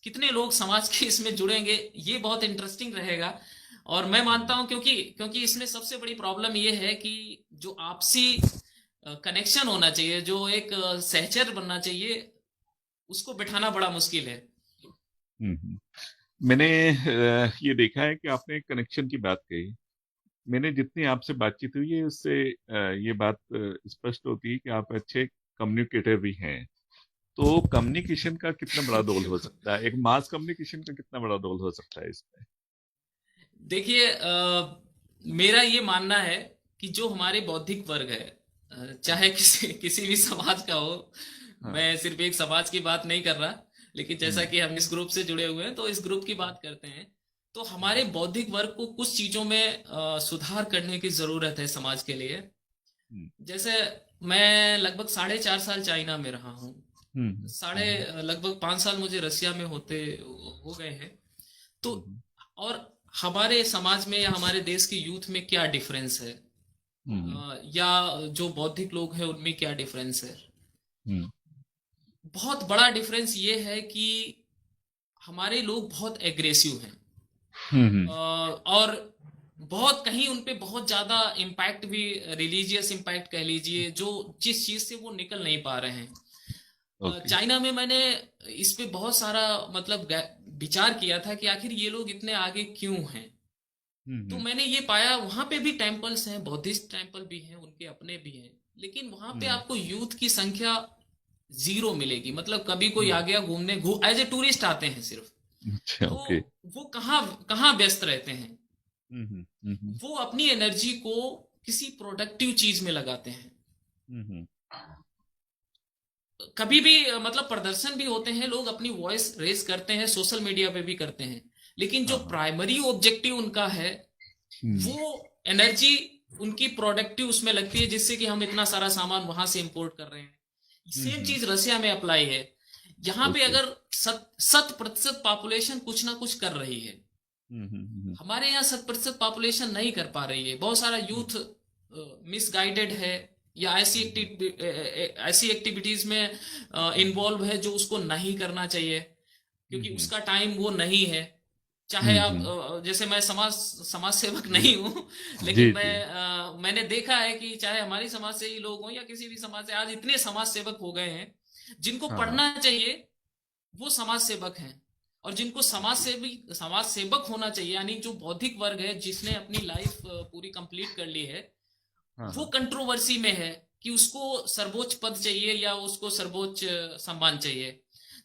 कितने लोग समाज के इसमें जुड़ेंगे ये बहुत इंटरेस्टिंग रहेगा। और मैं मानता हम्म। हूं, क्योंकि क्योंकि इसमें सबसे बड़ी प्रॉब्लम ये है कि जो आपसी कनेक्शन होना चाहिए, जो एक सहचर बनना चाहिए, उसको बिठाना बड़ा मुश्किल है। हम्म। मैंने ये देखा है कि आपने कनेक्शन की बात कही। मैंने जितनी आपसे बातचीत हुई है उससे ये बात स्पष्ट होती है कि आप अच्छे कम्युनिकेटर भी हैं। तो कम्युनिकेशन का कितना बड़ा रोल थैंक यू। हो सकता है, एक मास कम्युनिकेशन का कितना बड़ा रोल हो सकता है इसमें? देखिए, मेरा ये मानना है कि जो हमारे बौद्धिक वर्ग है, चाहे किसी किसी भी समाज का हो, हाँ। मैं सिर्फ एक समाज की बात नहीं कर रहा, लेकिन जैसा हम्म। कि हम इस ग्रुप से जुड़े हुए हैं तो इस ग्रुप की बात करते हैं। तो हमारे बौद्धिक वर्ग को कुछ चीजों में सुधार करने की जरूरत है समाज के लिए। हम्म। जैसे मैं लगभग 4.5 साल चाइना में रहा हूँ, हम्म। साढ़े हम्म। लगभग 5 साल मुझे रसिया में होते हो गए हैं। तो हम्म। और हमारे समाज में या हमारे देश के यूथ में क्या डिफरेंस है, हम्म। या जो बौद्धिक लोग हैं उनमें क्या डिफरेंस है? हम्म। बहुत बड़ा डिफरेंस ये है कि हमारे लोग बहुत एग्रेसिव हैं, हम्म। और बहुत कहीं उन पे बहुत ज्यादा इम्पैक्ट भी, रिलीजियस इम्पैक्ट कह लीजिए, जो जिस चीज से वो निकल नहीं पा रहे हैं। ओके। चाइना में मैंने इस पे बहुत सारा मतलब विचार किया था कि आखिर ये लोग इतने आगे क्यों हैं। तो हम्म। मैंने ये पाया वहां पे भी टेम्पल्स हैं, बुद्धिस्ट टेम्पल भी हैं, उनके अपने भी हैं, लेकिन वहां पे हम्म। आपको यूथ की संख्या जीरो मिलेगी। मतलब कभी कोई आ हम्म। गया घूमने, एज ए टूरिस्ट आते हैं सिर्फ। अच्छा, तो ओके। वो कहाँ कहाँ व्यस्त रहते हैं? हम्म। हम्म। वो अपनी एनर्जी को किसी प्रोडक्टिव चीज में लगाते हैं। हम्म। कभी भी मतलब प्रदर्शन भी होते हैं, लोग अपनी वॉइस रेज करते हैं, सोशल मीडिया पे भी करते हैं, लेकिन जो हाँ, हाँ। प्राइमरी ऑब्जेक्टिव उनका है हम्म। वो एनर्जी उनकी प्रोडक्टिव उसमें लगती है, जिससे कि हम इतना सारा सामान वहां से इंपोर्ट कर रहे हैं। सेम हम्म। चीज रसिया में अप्लाई है। यहाँ पे ओके। अगर 7% पॉपुलेशन कुछ ना कुछ कर रही है, हम्म। हमारे यहाँ 7% पॉपुलेशन नहीं कर पा रही है। बहुत सारा हम्म। यूथ मिसगाइडेड है, या हम्म। ऐसी एक्टिविटीज में इन्वॉल्व है जो उसको नहीं करना चाहिए, क्योंकि हम्म। उसका टाइम वो नहीं है। चाहे आप हम्म। जैसे मैं समाज समाज सेवक नहीं हूँ, लेकिन जी जी। मैंने देखा है कि चाहे हमारी समाज से ही लोग हों या किसी भी समाज से, आज इतने समाज सेवक हो गए हैं जिनको हाँ हाँ। पढ़ना चाहिए वो समाज सेवक हैं। और जिनको समाज सेवक होना चाहिए, यानी जो बौद्धिक वर्ग है जिसने अपनी लाइफ पूरी कंप्लीट कर ली है, हाँ वो हाँ। कंट्रोवर्सी में है कि उसको सर्वोच्च पद चाहिए या उसको सर्वोच्च सम्मान चाहिए।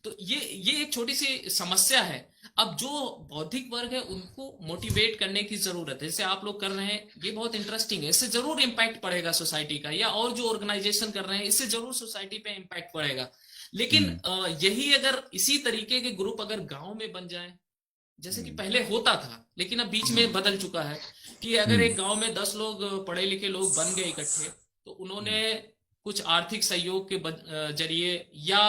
तो ये एक छोटी सी समस्या है। अब जो बौद्धिक वर्ग है उनको मोटिवेट करने की जरूरत है, जैसे आप लोग कर रहे हैं, ये बहुत इंटरेस्टिंग है, इससे जरूर इम्पैक्ट पड़ेगा सोसाइटी का, या और जो ऑर्गेनाइजेशन कर रहे हैं इससे जरूर सोसाइटी पे इम्पैक्ट पड़ेगा। लेकिन हम्म यही अगर इसी तरीके के ग्रुप अगर गांव में बन जाए, जैसे कि हम्म पहले होता था लेकिन अब बीच में हम्म बदल चुका है, कि अगर हम्म एक गांव में 10 लोग पढ़े लिखे लोग बन गए इकट्ठे, तो हम्म उन्होंने कुछ आर्थिक सहयोग के जरिए या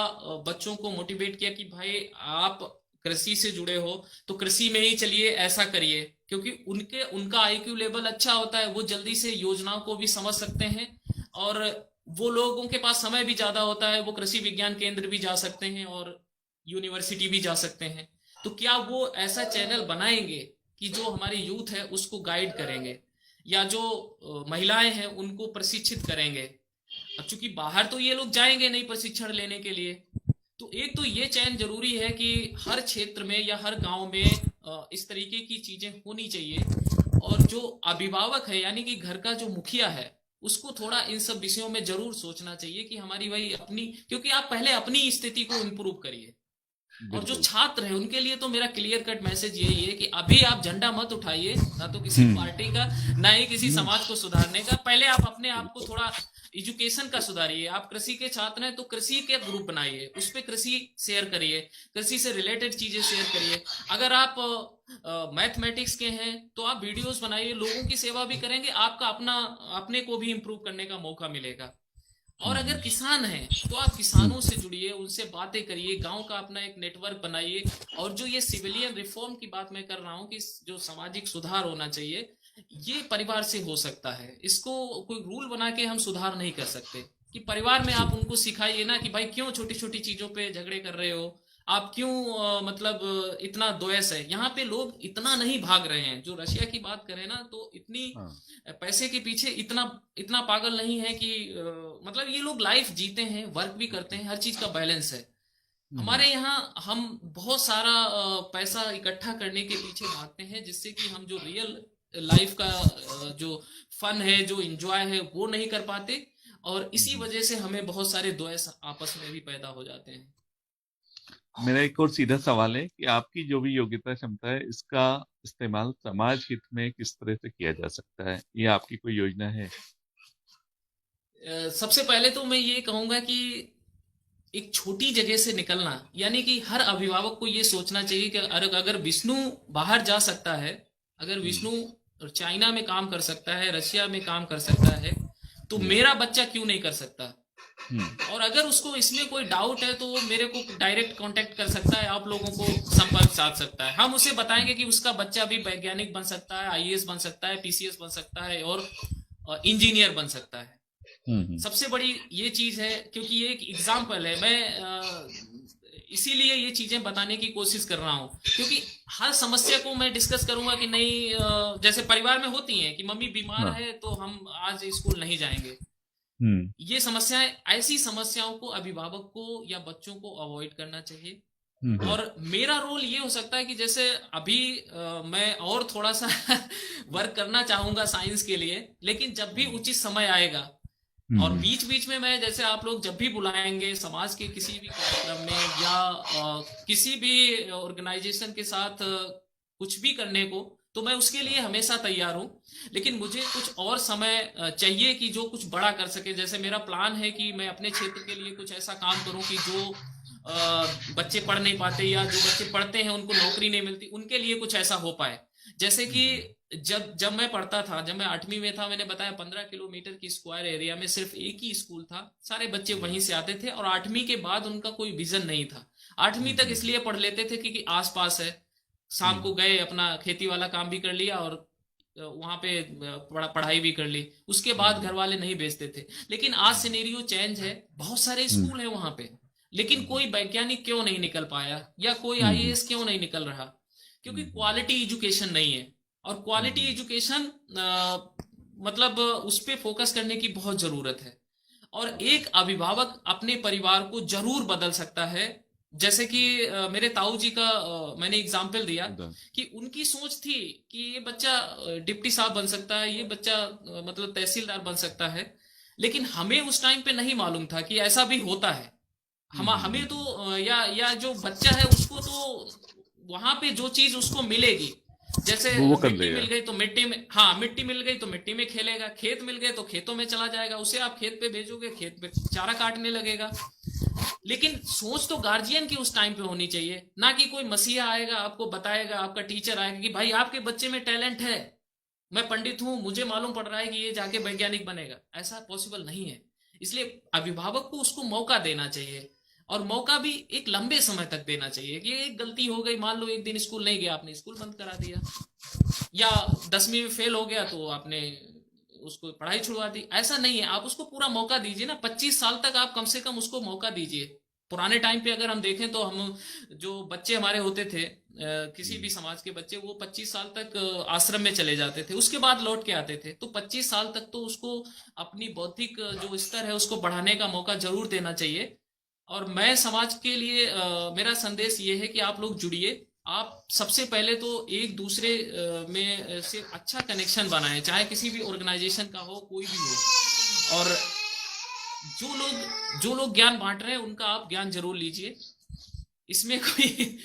बच्चों को मोटिवेट किया कि भाई आप कृषि से जुड़े हो तो कृषि में ही चलिए, ऐसा करिए, क्योंकि उनके उनका आईक्यू लेवल अच्छा होता है, वो जल्दी से योजनाओं को भी समझ सकते हैं। और वो लोगों के पास समय भी ज्यादा होता है, वो कृषि विज्ञान केंद्र भी जा सकते हैं और यूनिवर्सिटी भी जा सकते हैं। तो क्या वो ऐसा चैनल बनाएंगे कि जो हमारे यूथ है उसको गाइड करेंगे, या जो महिलाएं हैं उनको प्रशिक्षित करेंगे। अब चूंकि बाहर तो ये लोग जाएंगे नहीं प्रशिक्षण लेने के लिए, तो एक तो ये चयन जरूरी है कि हर क्षेत्र में या हर गांव में इस तरीके की चीजें होनी चाहिए। और जो अभिभावक है यानी कि घर का जो मुखिया है, उसको थोड़ा इन सब विषयों में जरूर सोचना चाहिए कि हमारी भाई अपनी, क्योंकि आप पहले अपनी स्थिति को इम्प्रूव करिए। और जो बिल्कुल। छात्र है उनके लिए तो मेरा क्लियर कट मैसेज यही है कि अभी आप झंडा मत उठाइए, ना तो किसी हम्म पार्टी का, ना ही किसी हम्म, समाज को सुधारने का। पहले आप अपने आप को बिल्कुल। थोड़ा एजुकेशन का सुधारिए। आप कृषि के छात्र हैं तो कृषि के ग्रुप बनाइए, उस पर कृषि शेयर करिए, कृषि से रिलेटेड चीजें शेयर करिए। अगर आप मैथमेटिक्स के हैं तो आप वीडियोस बनाइए, लोगों की सेवा भी करेंगे, आपका अपना अपने को भी इम्प्रूव करने का मौका मिलेगा। और अगर हम्म किसान हैं तो आप हम्म किसानों से जुड़िए, उनसे बातें करिए, गांव का अपना एक नेटवर्क बनाइए। और जो ये सिविलियन रिफॉर्म की बात मैं कर रहा हूँ कि जो सामाजिक सुधार होना चाहिए, ये परिवार से हो सकता है। इसको कोई रूल बना के हम सुधार नहीं कर सकते। कि परिवार में जी। आप उनको सिखाइए ना कि भाई क्यों छोटी छोटी चीजों पे झगड़े कर रहे हो, आप क्यों मतलब इतना द्वेष है। यहाँ पे लोग इतना नहीं भाग रहे हैं, जो रशिया की बात करें ना तो इतनी हाँ। पैसे के पीछे इतना इतना पागल नहीं है कि मतलब ये लोग लाइफ जीते हैं, वर्क भी करते हैं, हर चीज का बैलेंस है। हम्म हमारे यहाँ हम बहुत सारा पैसा इकट्ठा करने के पीछे भागते हैं, जिससे कि हम जो रियल लाइफ का जो फन है, जो एंजॉय है, वो नहीं कर पाते। और इसी हम्म। वजह से हमें बहुत सारे द्वेष आपस में भी पैदा हो जाते हैं। मेरा एक और सीधा सवाल है कि आपकी जो भी योग्यता क्षमता है इसका इस्तेमाल समाज हित में किस तरह से किया जा सकता है, ये आपकी कोई योजना है? सबसे पहले तो मैं ये कहूंगा कि एक छोटी जगह से निकलना, यानी कि हर अभिभावक को ये सोचना चाहिए कि अगर अगर विष्णु बाहर जा सकता है, अगर हम्म विष्णु चाइना में काम कर सकता है, रशिया में काम कर सकता है, तो हम्म मेरा बच्चा क्यों नहीं कर सकता। हम्म और अगर उसको इसमें कोई डाउट है तो वो मेरे को डायरेक्ट कांटेक्ट कर सकता है, आप लोगों को संपर्क साध सकता है। हम उसे बताएंगे कि उसका बच्चा भी वैज्ञानिक बन सकता है, आईएएस बन सकता है, पीसीएस बन सकता है, और इंजीनियर बन सकता है। हम्म। सबसे बड़ी ये चीज है, क्योंकि ये एक एग्जाम्पल है। मैं इसीलिए ये चीजें बताने की कोशिश कर रहा हूँ, क्योंकि हर समस्या को मैं डिस्कस करूंगा कि नहीं, जैसे परिवार में होती हैं कि मम्मी बीमार हाँ। है तो हम आज स्कूल नहीं जाएंगे। हम्म ये समस्याएं, ऐसी समस्याओं को अभिभावक को या बच्चों को अवॉइड करना चाहिए। हम्म और मेरा रोल ये हो सकता है कि जैसे अभी मैं और थोड़ा सा वर्क करना चाहूंगा साइंस के लिए, लेकिन जब भी उचित समय आएगा, और हम्म बीच बीच में मैं, जैसे आप लोग जब भी बुलाएंगे समाज के किसी भी कार्यक्रम में या किसी भी ऑर्गेनाइजेशन के साथ कुछ भी करने को, तो मैं उसके लिए हमेशा तैयार हूँ। लेकिन मुझे कुछ और समय चाहिए कि जो कुछ बड़ा कर सके। जैसे मेरा प्लान है कि मैं अपने क्षेत्र के लिए कुछ ऐसा काम करूं कि जो बच्चे पढ़ नहीं पाते या जो बच्चे पढ़ते हैं उनको नौकरी नहीं मिलती, उनके लिए कुछ ऐसा हो पाए। जैसे कि हम्म जब जब मैं पढ़ता था, जब मैं 8वीं में था, मैंने बताया 15 किलोमीटर की स्क्वायर एरिया में सिर्फ एक ही स्कूल था, सारे बच्चे वहीं से आते थे, और 8वीं के बाद उनका कोई विजन नहीं था। 8वीं तक हम्म इसलिए पढ़ लेते थे क्योंकि आसपास है, शाम को हम्म गए अपना खेती वाला काम भी कर लिया और वहां पे पढ़ाई भी कर ली, उसके बाद हम्म घर वाले नहीं भेजते थे। लेकिन आज सिनेरियो चेंज है, बहुत सारे हम्म स्कूल है वहां पे, लेकिन कोई वैज्ञानिक क्यों नहीं निकल पाया या कोई हम्म आईएएस क्यों नहीं निकल रहा। क्योंकि क्वालिटी एजुकेशन नहीं है। और क्वालिटी एजुकेशन मतलब उस पे फोकस करने की बहुत जरूरत है। और एक अभिभावक अपने परिवार को जरूर बदल सकता है। जैसे कि मेरे ताऊ जी का मैंने एग्जाम्पल दिया द- कि उनकी सोच थी कि ये बच्चा डिप्टी साहब बन सकता है, ये बच्चा मतलब तहसीलदार बन सकता है। लेकिन हमें उस टाइम पे नहीं मालूम था कि ऐसा भी होता है। हमें तो या जो बच्चा है उसको तो वहां पे जो चीज उसको मिलेगी, जैसे वो कर मिट्टी मिल लेगा। गई तो मिट्टी में, हाँ मिट्टी मिल गई तो मिट्टी में खेलेगा, खेत मिल गए तो खेतों में चला जाएगा, उसे आप खेत पे भेजोगे खेत पे चारा काटने लगेगा। लेकिन सोच तो गार्जियन की उस टाइम पे होनी चाहिए, ना कि कोई मसीहा आएगा आपको बताएगा, आपका टीचर आएगा कि भाई आपके बच्चे में टैलेंट है, मैं पंडित हूं, मुझे मालूम पड़ रहा है कि ये जाके वैज्ञानिक बनेगा। ऐसा पॉसिबल नहीं है। इसलिए अभिभावक को उसको मौका देना चाहिए, और मौका भी एक लंबे समय तक देना चाहिए। कि एक गलती हो गई, मान लो एक दिन स्कूल नहीं गया, आपने स्कूल बंद करा दिया, या 10वीं में फेल हो गया तो आपने उसको पढ़ाई छुड़वा दी। ऐसा नहीं है, आप उसको पूरा मौका दीजिए ना, 25 साल तक आप कम से कम उसको मौका दीजिए। पुराने टाइम पे अगर हम देखें तो हम जो बच्चे हमारे होते थे, किसी भी समाज के बच्चे, वो 25 साल तक आश्रम में चले जाते थे, उसके बाद लौट के आते थे। तो 25 साल तक तो उसको अपनी बौद्धिक जो स्तर है उसको बढ़ाने का मौका जरूर देना चाहिए। और मैं समाज के लिए मेरा संदेश ये है कि आप लोग जुड़िए। आप सबसे पहले तो एक दूसरे में से अच्छा कनेक्शन बनाएं, चाहे किसी भी ऑर्गेनाइजेशन का हो, कोई भी हो। और जो लोग ज्ञान बांट रहे हैं उनका आप ज्ञान जरूर लीजिए, इसमें कोई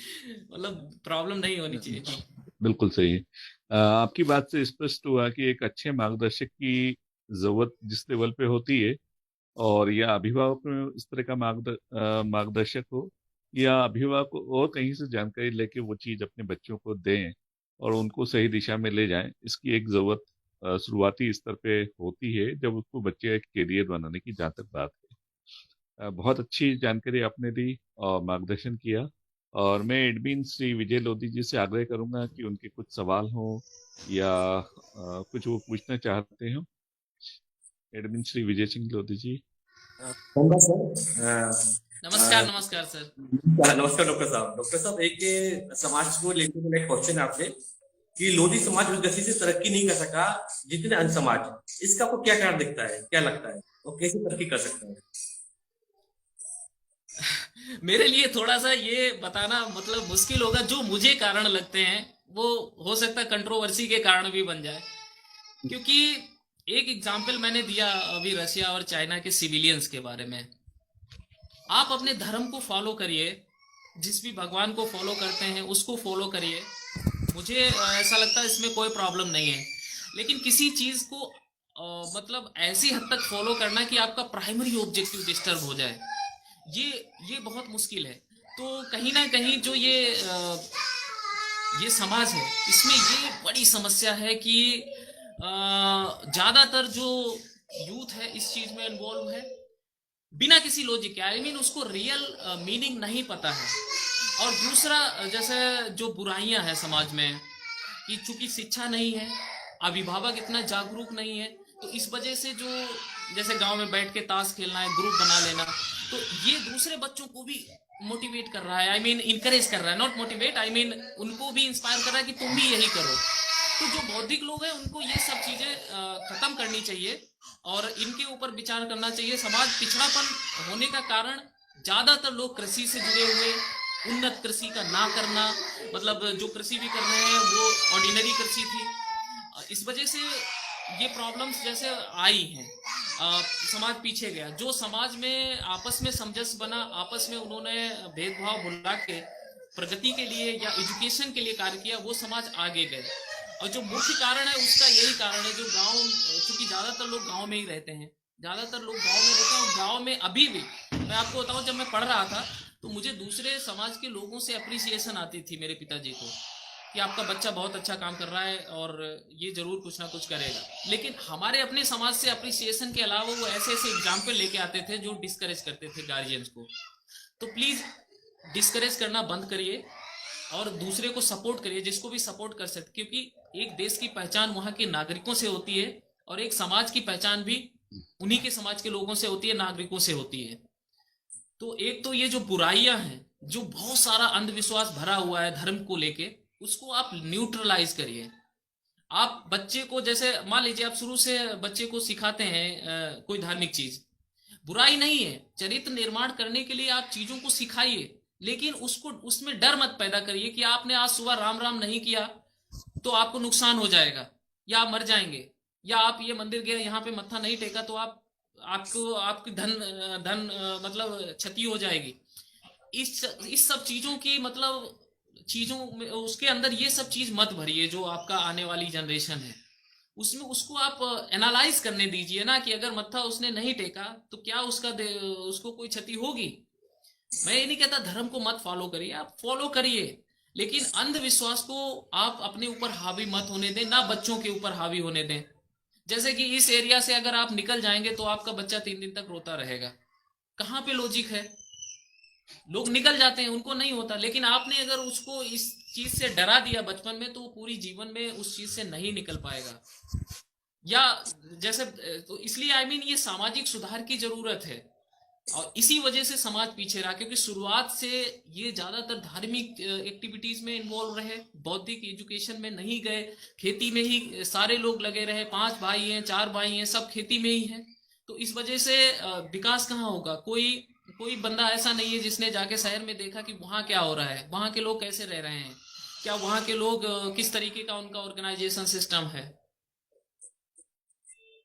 मतलब प्रॉब्लम नहीं होनी चाहिए जी। बिल्कुल सही है। आपकी बात से स्पष्ट हुआ कि एक अच्छे मार्गदर्शक की जरूरत जिस लेवल पे होती है, और या अभिभावक में इस तरह का मार्गदर्शक हो, या अभिभावक और कहीं से जानकारी लेके वो चीज अपने बच्चों को दें और उनको सही दिशा में ले जाएं, इसकी एक जरूरत शुरुआती स्तर पे होती है जब उसको बच्चे एक कैरियर बनाने की जहाँ तक बात है। बहुत अच्छी जानकारी आपने दी और मार्गदर्शन किया। और मैं एडमिन श्री विजय लोधी जी से आग्रह करूंगा कि उनके कुछ सवाल हों या कुछ वो पूछना चाहते हो। एडमिन श्री विजय सिंह लोधी जी। होगा सर। नमस्कार, नमस्कार सर। नमस्कार डॉक्टर साहब। डॉक्टर साहब, एक समाज को लेकर मेरा एक क्वेश्चन है आपसे कि लोधी समाज उस गति से तरक्की नहीं कर सका जितने अन्य समाज, इसका आपको क्या कारण दिखता है, क्या लगता है, और कैसे तरक्की कर सकते हैं? मेरे लिए थोड़ा सा ये बताना मतलब मुश्किल होगा। जो मुझे कारण लगते हैं वो हो सकता है कंट्रोवर्सी के कारण भी बन जाए। क्योंकि एक एग्जाम्पल मैंने दिया अभी रशिया और चाइना के सिविलियंस के बारे में। आप अपने धर्म को फॉलो करिए, जिस भी भगवान को फॉलो करते हैं उसको फॉलो करिए, मुझे ऐसा लगता है इसमें कोई प्रॉब्लम नहीं है। लेकिन किसी चीज को मतलब ऐसी हद तक फॉलो करना कि आपका प्राइमरी ऑब्जेक्टिव डिस्टर्ब हो जाए, ये बहुत मुश्किल है। तो कहीं ना कहीं जो ये समाज है, इसमें ये बड़ी समस्या है कि ज्यादातर जो यूथ है इस चीज में इन्वॉल्व है बिना किसी लॉजिक के। आई मीन उसको रियल मीनिंग नहीं पता है। और दूसरा जैसे जो बुराइयां हैं समाज में, कि चूंकि शिक्षा नहीं है, अभिभावक इतना जागरूक नहीं है, तो इस वजह से जो जैसे गांव में बैठ के ताश खेलना है, ग्रुप बना लेना, तो ये दूसरे बच्चों को भी मोटिवेट कर रहा है। आई मीन इंकरेज कर रहा है, नॉट मोटिवेट, आई मीन उनको भी इंस्पायर कर रहा है कि तुम भी यही करो। तो जो बौद्धिक लोग हैं उनको ये सब चीजें खत्म करनी चाहिए और इनके ऊपर विचार करना चाहिए। समाज पिछड़ापन होने का कारण ज्यादातर लोग कृषि से जुड़े हुए, उन्नत कृषि का ना करना, मतलब जो कृषि भी कर रहे हैं वो ऑर्डिनरी कृषि थी। इस वजह से ये प्रॉब्लम्स जैसे आई हैं। समाज पीछे गया। जो समाज में आपस में समंजस बना, आपस में उन्होंने भेदभाव भुला के प्रगति के लिए या एजुकेशन के लिए कार्य किया, वो समाज आगे गए। और जो मुख्य कारण है उसका यही कारण है, जो गांव, क्योंकि ज्यादातर लोग गांव में ही रहते हैं, ज्यादातर लोग गांव में रहते हैं। और गांव में अभी भी मैं आपको बताऊं, जब मैं पढ़ रहा था तो मुझे दूसरे समाज के लोगों से अप्रिसिएशन आती थी, मेरे पिताजी को, कि आपका बच्चा बहुत अच्छा काम कर रहा है और ये जरूर कुछ ना कुछ करेगा। लेकिन हमारे अपने समाज से अप्रिसिएशन के अलावा वो ऐसे ऐसे एग्जाम्पल लेके आते थे जो डिस्करेज करते थे गार्जियंस को। तो प्लीज डिस्करेज करना बंद करिए और दूसरे को सपोर्ट करिए, जिसको भी सपोर्ट कर सकते, क्योंकि एक देश की पहचान वहां के नागरिकों से होती है और एक समाज की पहचान भी उन्हीं के समाज के लोगों से होती है, नागरिकों से होती है। तो एक तो ये जो बुराइयां हैं, जो बहुत सारा अंधविश्वास भरा हुआ है धर्म को लेके, उसको आप न्यूट्रलाइज करिए। आप बच्चे को, जैसे मान लीजिए आप शुरू से बच्चे को सिखाते हैं कोई धार्मिक चीज, बुराई नहीं है, चरित्र निर्माण करने के लिए आप चीजों को सिखाइए, लेकिन उसको उसमें डर मत पैदा करिए कि आपने आज सुबह राम राम नहीं किया तो आपको नुकसान हो जाएगा या आप मर जाएंगे, या आप ये मंदिर गए यहाँ पे मत्था नहीं टेका तो आप आपको आपकी धन मतलब क्षति हो जाएगी। इस सब चीजों की मतलब चीजों में उसके अंदर ये सब चीज मत भरिए। जो आपका आने वाली जनरेशन है उसमें उसको आप एनालाइज करने दीजिए ना कि अगर मत्था उसने नहीं टेका तो क्या उसको कोई क्षति होगी। मैं ये नहीं कहता धर्म को मत फॉलो करिए, आप फॉलो करिए, लेकिन अंधविश्वास को आप अपने ऊपर हावी मत होने दें, ना बच्चों के ऊपर हावी होने दें। जैसे कि इस एरिया से अगर आप निकल जाएंगे तो आपका बच्चा 3 दिन तक रोता रहेगा, कहाँ पे लॉजिक है। लोग निकल जाते हैं, उनको नहीं होता, लेकिन आपने अगर उसको इस चीज से डरा दिया बचपन में तो वो पूरी जीवन में उस चीज से नहीं निकल पाएगा। या जैसे तो इसलिए ये सामाजिक सुधार की जरूरत है, और इसी वजह से समाज पीछे रहा, क्योंकि शुरुआत से ये ज्यादातर धार्मिक एक्टिविटीज में इन्वॉल्व रहे, बौद्धिक एजुकेशन में नहीं गए, खेती में ही सारे लोग लगे रहे, 5 भाई हैं 4 भाई हैं, सब खेती में ही हैं। तो इस वजह से विकास कहाँ होगा। कोई कोई बंदा ऐसा नहीं है जिसने जाके शहर में देखा कि वहाँ क्या हो रहा है, वहाँ के लोग कैसे रह रहे हैं, क्या वहाँ के लोग किस तरीके का उनका ऑर्गेनाइजेशन सिस्टम है।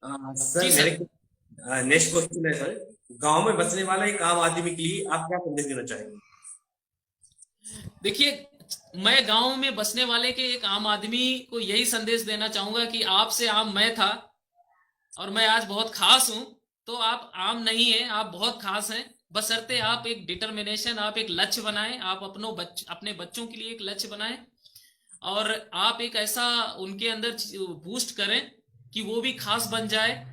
सर जी मेरे सर। नेक्स्ट क्वेश्चन है सर, गांव में बसने वाला एक आम आदमी के लिए आप क्या संदेश देना चाहेंगे? देखिए, मैं गांव में बसने वाले के एक आम आदमी को यही संदेश देना चाहूंगा कि आपसे आम मैं था और मैं आज बहुत खास हूं। तो आप आम नहीं हैं, आप बहुत खास हैं, बशर्ते आप एक डिटर्मिनेशन, आप एक लक्ष्य बनाएं, आप अपने बच्चों के लिए एक लक्ष्य बनाएं, और आप एक ऐसा उनके अंदर बूस्ट करें कि वो भी खास बन जाए।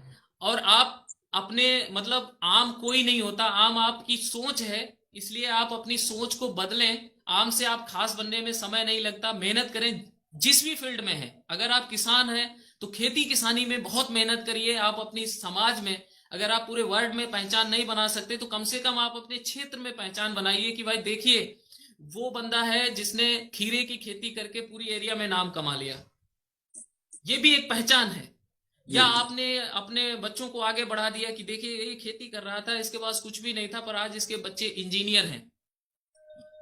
और आप अपने मतलब आम कोई नहीं होता, आम आपकी सोच है, इसलिए आप अपनी सोच को बदलें। आम से आप खास बनने में समय नहीं लगता, मेहनत करें जिस भी फील्ड में है। अगर आप किसान हैं तो खेती किसानी में बहुत मेहनत करिए। आप अपनी समाज में, अगर आप पूरे वर्ल्ड में पहचान नहीं बना सकते तो कम से कम आप अपने क्षेत्र में पहचान बनाइए कि भाई देखिए वो बंदा है जिसने खीरे की खेती करके पूरी एरिया में नाम कमा लिया, ये भी एक पहचान है। या जी आपने अपने बच्चों को आगे बढ़ा दिया कि देखिए ये खेती कर रहा था, इसके पास कुछ भी नहीं था, पर आज इसके बच्चे इंजीनियर हैं,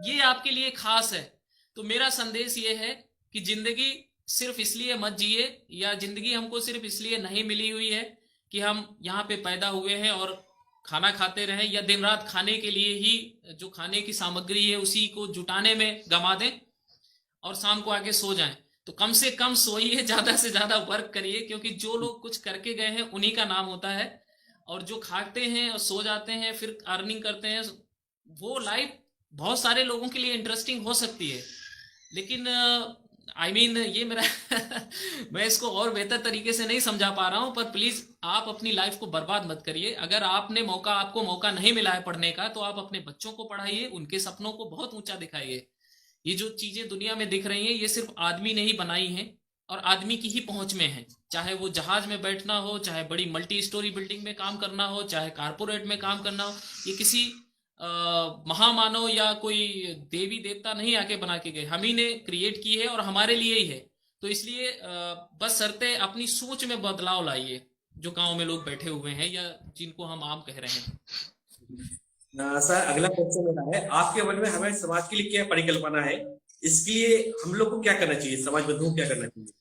ये आपके लिए खास है। तो मेरा संदेश ये है कि जिंदगी सिर्फ इसलिए मत जिए, या जिंदगी हमको सिर्फ इसलिए नहीं मिली हुई है कि हम यहाँ पे पैदा हुए हैं और खाना खाते रहें, या दिन रात खाने के लिए ही जो खाने की सामग्री है उसी को जुटाने में गंवा दें और शाम को आके सो जाएं। तो कम से कम सोइए, ज्यादा से ज्यादा वर्क करिए, क्योंकि जो लोग कुछ करके गए हैं उन्हीं का नाम होता है। और जो खाते हैं और सो जाते हैं फिर अर्निंग करते हैं, वो लाइफ बहुत सारे लोगों के लिए इंटरेस्टिंग हो सकती है, लेकिन ये मेरा मैं इसको और बेहतर तरीके से नहीं समझा पा रहा हूं, पर प्लीज आप अपनी लाइफ को बर्बाद मत करिए। अगर आपको मौका नहीं मिला है पढ़ने का तो आप अपने बच्चों को पढ़ाइए, उनके सपनों को बहुत ऊंचा दिखाइए। ये जो चीजें दुनिया में दिख रही हैं ये सिर्फ आदमी ने ही बनाई हैं और आदमी की ही पहुंच में है। चाहे वो जहाज में बैठना हो, चाहे बड़ी मल्टी स्टोरी बिल्डिंग में काम करना हो, चाहे कारपोरेट में काम करना हो, ये किसी महामानव या कोई देवी देवता नहीं आके बना के गए, हम ही ने क्रिएट की है और हमारे लिए ही है। तो इसलिए बस शर्ते अपनी सोच में बदलाव लाइए, जो गांव में लोग बैठे हुए हैं या जिनको हम आम कह रहे हैं। सर अगला क्वेश्चन मेरा है, आपके मन में हमें समाज के लिए क्या परिकल्पना है, इसके लिए हम लोग को क्या करना चाहिए, समाज बंधुओं को क्या करना चाहिए?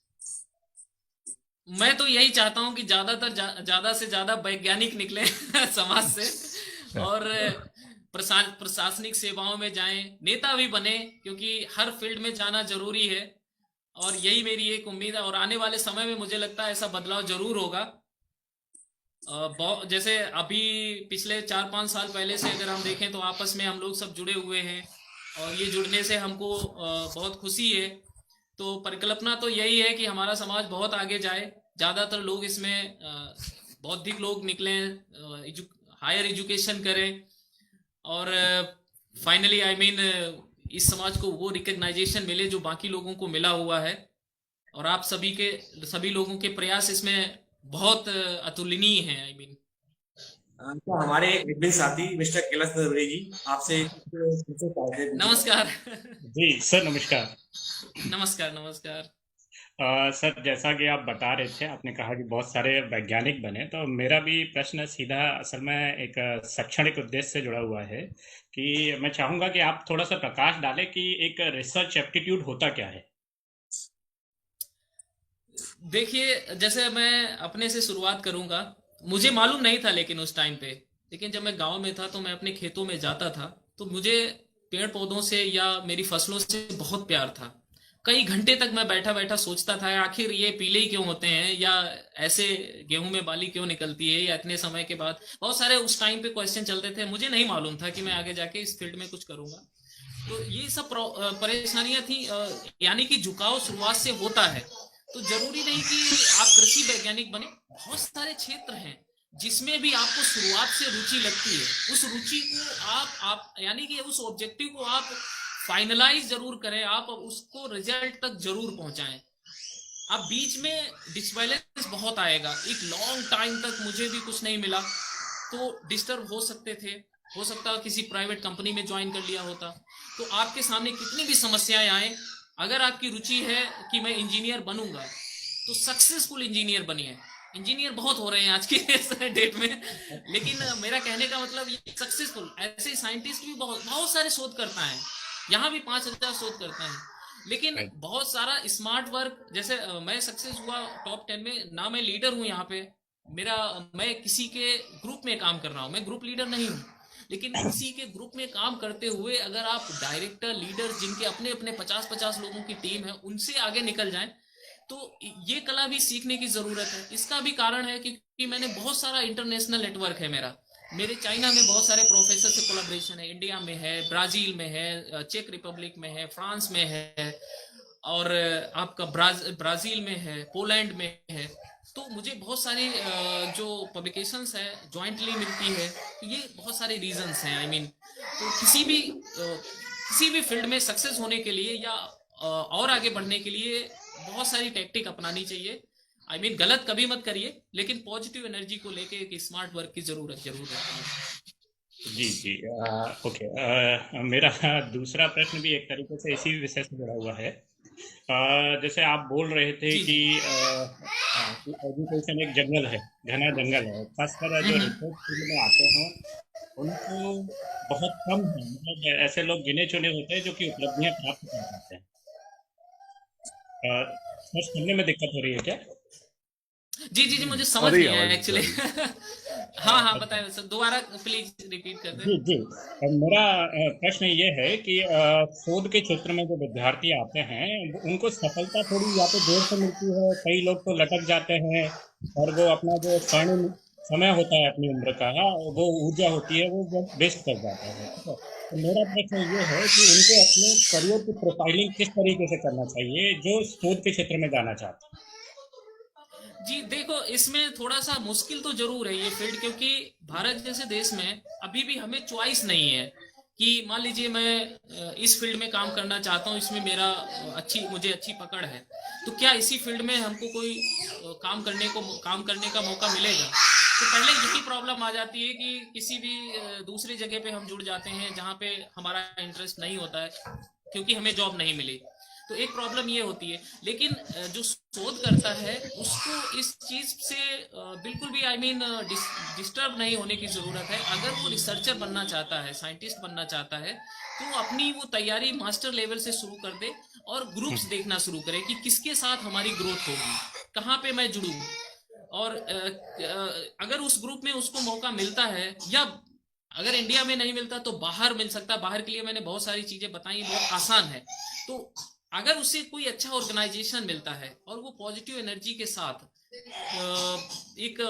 मैं तो यही चाहता हूं कि ज्यादा से ज्यादा वैज्ञानिक निकले समाज से, और प्रशासनिक सेवाओं में जाएं, नेता भी बने, क्योंकि हर फील्ड में जाना जरूरी है। और यही मेरी एक उम्मीद है, और आने वाले समय में मुझे लगता है ऐसा बदलाव जरूर होगा। जैसे अभी पिछले 4-5 साल पहले से अगर हम देखें तो आपस में हम लोग सब जुड़े हुए हैं, और ये जुड़ने से हमको बहुत खुशी है। तो परिकल्पना तो यही है कि हमारा समाज बहुत आगे जाए, ज़्यादातर लोग इसमें बौद्धिक लोग निकलें, हायर एजुकेशन करें, और फाइनली इस समाज को वो रिकग्नाइजेशन मिले जो बाकी लोगों को मिला हुआ है। और आप सभी लोगों के प्रयास इसमें बहुत अतुलनीय हैं। तो हमारे एडमिन साथी मिस्टर कैलाश नरवरे जी आपसे पूछना चाहते हैं। नमस्कार। जी सर, नमस्कार। नमस्कार, नमस्कार। सर, जैसा कि आप बता रहे थे, आपने कहा कि बहुत सारे वैज्ञानिक बने, तो मेरा भी प्रश्न सीधा असल में एक शैक्षणिक उद्देश्य से जुड़ा हुआ है कि मैं चाहूँगा कि आप थोड़ा सा प्रकाश डालें कि एक रिसर्च एप्टीट्यूड होता क्या है। देखिए, जैसे मैं अपने से शुरुआत करूंगा। मुझे मालूम नहीं था लेकिन उस टाइम पे, लेकिन जब मैं गांव में था तो मैं अपने खेतों में जाता था, तो मुझे पेड़ पौधों से या मेरी फसलों से बहुत प्यार था। कई घंटे तक मैं बैठा बैठा सोचता था आखिर ये पीले ही क्यों होते हैं, या ऐसे गेहूं में बाली क्यों निकलती है, या इतने समय के बाद बहुत सारे उस टाइम पे क्वेश्चन चलते थे। मुझे नहीं मालूम था कि मैं आगे जाके इस फील्ड में कुछ करूंगा। तो ये सब परेशानियां थी। यानी कि झुकाव शुरुआत से होता है। तो जरूरी नहीं कि आप कृषि वैज्ञानिक बने। बहुत सारे क्षेत्र हैं जिसमें भी आपको शुरुआत से रुचि लगती है। उस रुचि को आप यानी कि उस ऑब्जेक्टिव को आप फाइनलाइज जरूर करें, आप उसको रिजल्ट तक जरूर पहुंचाएं। अब बीच में डिसबैलेंस बहुत आएगा। एक लॉन्ग टाइम तक मुझे भी कुछ नहीं मिला, तो डिस्टर्ब हो सकते थे। हो सकता किसी प्राइवेट कंपनी में ज्वाइन कर लिया होता। तो आपके सामने कितनी भी समस्याएं आए, अगर आपकी रुचि है कि मैं इंजीनियर बनूंगा, तो सक्सेसफुल इंजीनियर बनिए। इंजीनियर बहुत हो रहे हैं आज की डेट में, लेकिन मेरा कहने का मतलब ये सक्सेसफुल, ऐसे साइंटिस्ट भी बहुत बहुत सारे शोध करता है। यहाँ भी 5,000 शोध करता है, लेकिन राइट। बहुत सारा स्मार्ट वर्क। जैसे मैं सक्सेस हुआ टॉप 10 में ना, मैं लीडर हूँ यहाँ पे। मेरा मैं किसी के ग्रुप में काम कर रहा हूँ, मैं ग्रुप लीडर नहीं हूँ, लेकिन किसी के ग्रुप में काम करते हुए अगर आप डायरेक्टर लीडर जिनके अपने अपने 50-50 लोगों की टीम है, उनसे आगे निकल जाएं, तो ये कला भी सीखने की जरूरत है। इसका भी कारण है कि मैंने बहुत सारा इंटरनेशनल नेटवर्क है मेरा। मेरे चाइना में बहुत सारे प्रोफेसर से कोलैबोरेशन है, इंडिया में है, ब्राजील में है, चेक रिपब्लिक में है, फ्रांस में है, और आपका ब्राजील में है, पोलैंड में है। तो मुझे बहुत सारी जो पब्लिकेशंस है जॉइंटली मिलती है। ये बहुत सारे रीजंस हैं। आई मीन, तो किसी भी फील्ड में सक्सेस होने के लिए या और आगे बढ़ने के लिए बहुत सारी टेक्निक अपनानी चाहिए। आई मीन, गलत कभी मत करिए, लेकिन पॉजिटिव एनर्जी को लेके एक स्मार्ट वर्क की जरूरत जरूर रहती है। जी जी। ओके। मेरा दूसरा प्रश्न भी एक तरीके से इसी विषय से जुड़ा हुआ है। जैसे आप बोल रहे थे जी कि जी। एजुकेशन एक जंगल है, घना जंगल है, खासकर जो हम्म। रिसर्च फील्ड में आते हैं उनको बहुत कम है, मतलब ऐसे लोग गिने चुने होते हैं जो कि उपलब्धियां प्राप्त कर पाते हैं। सर्च करने में दिक्कत हो रही है क्या? जी जी जी, मुझे समझ सॉरी, नहीं आया आवाज एक्चुअली। सॉरी। हाँ हाँ, अच्छा। बताए सर, दोबारा प्लीज रिपीट कर दें। जी जी। मेरा प्रश्न ये है कि शोध के क्षेत्र में जो विद्यार्थी आते हैं उनको सफलता थोड़ी या तो देर से मिलती है, कई लोग तो लटक जाते हैं, और वो अपना जो स्वर्ण समय होता है अपनी उम्र का, वो ऊर्जा होती है, वो वेस्ट कर जाता है, ठीक है। तो मेरा प्रश्न ये है कि उनको अपने करियर की प्रोफाइलिंग किस तरीके से करना चाहिए जो शोध के क्षेत्र में जाना चाहते हैं। जी देखो, इसमें थोड़ा सा मुश्किल तो जरूर है ये फील्ड, क्योंकि भारत जैसे देश में अभी भी हमें चॉइस नहीं है कि मान लीजिए मैं इस फील्ड में काम करना चाहता हूँ, इसमें मेरा मुझे अच्छी पकड़ है, तो क्या इसी फील्ड में हमको कोई काम करने का मौका मिलेगा। तो पहले यही प्रॉब्लम आ जाती है कि किसी भी दूसरी जगह पे हम जुड़ जाते हैं जहाँ पे हमारा इंटरेस्ट नहीं होता है, क्योंकि हमें जॉब नहीं मिली। तो एक प्रॉब्लम ये होती है। लेकिन जो शोध करता है उसको इस चीज से बिल्कुल भी आई मीन डिस्टर्ब नहीं होने की जरूरत है। अगर वो रिसर्चर बनना चाहता है, साइंटिस्ट बनना चाहता है, तो वो अपनी वो तैयारी मास्टर लेवल से शुरू कर दे, और ग्रुप्स देखना शुरू करे कि किसके साथ हमारी ग्रोथ होगी, कहाँ पे मैं जुड़ूं। और अगर उस ग्रुप में उसको मौका मिलता है, या अगर इंडिया में नहीं मिलता तो बाहर मिल सकता है। बाहर के लिए मैंने बहुत सारी चीजें बताई, बहुत आसान है। तो अगर उसे कोई अच्छा ऑर्गेनाइजेशन मिलता है और वो पॉजिटिव एनर्जी के साथ एक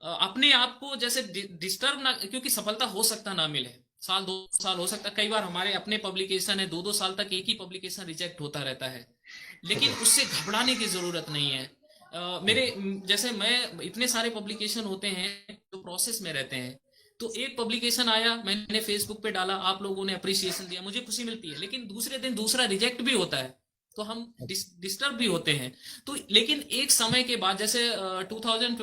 अपने आप को जैसे डिस्टर्ब ना, क्योंकि सफलता हो सकता ना मिले, साल 2 साल हो सकता। कई बार हमारे अपने पब्लिकेशन है, 2-2 साल तक एक ही पब्लिकेशन रिजेक्ट होता रहता है, लेकिन ओके। उससे घबराने की जरूरत नहीं है। मेरे जैसे मैं इतने सारे पब्लिकेशन होते हैं जो प्रोसेस में रहते हैं, तो एक पब्लिकेशन आया, मैंने फेसबुक पे डाला, आप लोगों ने अप्रिसिएशन दिया, मुझे खुशी मिलती है, लेकिन दूसरे दिन दूसरा रिजेक्ट भी होता है, तो हम डिस्टर्ब भी होते हैं। तो लेकिन एक समय के बाद, जैसे 2000,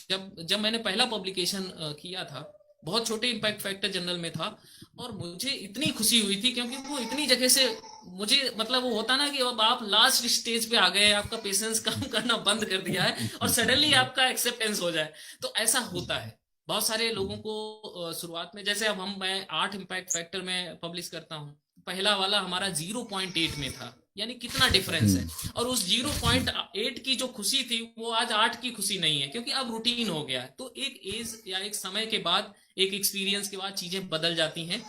जब जब मैंने पहला पब्लिकेशन किया था, बहुत छोटे इम्पैक्ट फैक्टर जनरल में था। और मुझे इतनी खुशी हुई थी क्योंकि वो इतनी जगह से मुझे, मतलब वो होता ना कि अब आप लास्ट स्टेज पे आ गए, आपका पेशेंस काम करना बंद कर दिया है और सडनली आपका एक्सेप्टेंस हो जाए, तो ऐसा होता है बहुत सारे लोगों को। शुरुआत में जैसे अब मैं 8 इम्पैक्ट फैक्टर में पब्लिश करता हूँ, पहला वाला हमारा 0.8 में था, यानी कितना डिफरेंस है। और उस 0.8 की जो खुशी थी वो आज 8 की खुशी नहीं है, क्योंकि अब रूटीन हो गया है। तो एक एज या एक समय के बाद, एक एक्सपीरियंस के बाद चीजें बदल जाती हैं।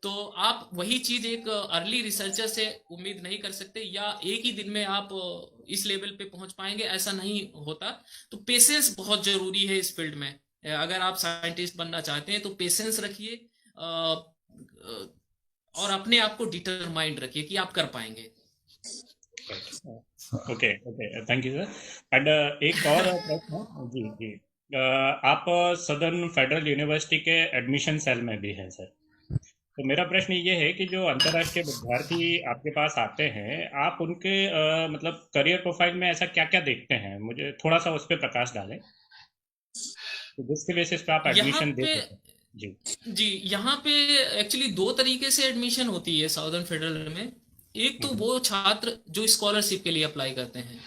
तो आप वही चीज एक अर्ली रिसर्चर से उम्मीद नहीं कर सकते, या एक ही दिन में आप इस लेवल पे पहुंच पाएंगे, ऐसा नहीं होता। तो पेशेंस बहुत जरूरी है इस फील्ड में। अगर आप साइंटिस्ट बनना चाहते हैं तो पेशेंस रखिए, और अपने आप को डिटरमाइंड रखिए कि आप कर पाएंगे। Okay okay, thank you sir. And एक और प्रश्न, जी जी, आप सदर्न फेडरल यूनिवर्सिटी के एडमिशन सेल में भी हैं सर। तो मेरा प्रश्न ये है कि जो अंतर्राष्ट्रीय विद्यार्थी आपके पास आते हैं, आप उनके मतलब करियर प्रोफाइल में ऐसा क्या क्या देखते हैं, मुझे थोड़ा सा उस पर प्रकाश डालें, तो जिसके बेसिस पे आप यहाँ एडमिशन दे पे सकें। जी जी, यहाँ पे एक्चुअली 2 तरीके से एडमिशन होती है साउदर्न फेडरल में। एक तो वो छात्र जो स्कॉलरशिप के लिए अप्लाई करते हैं,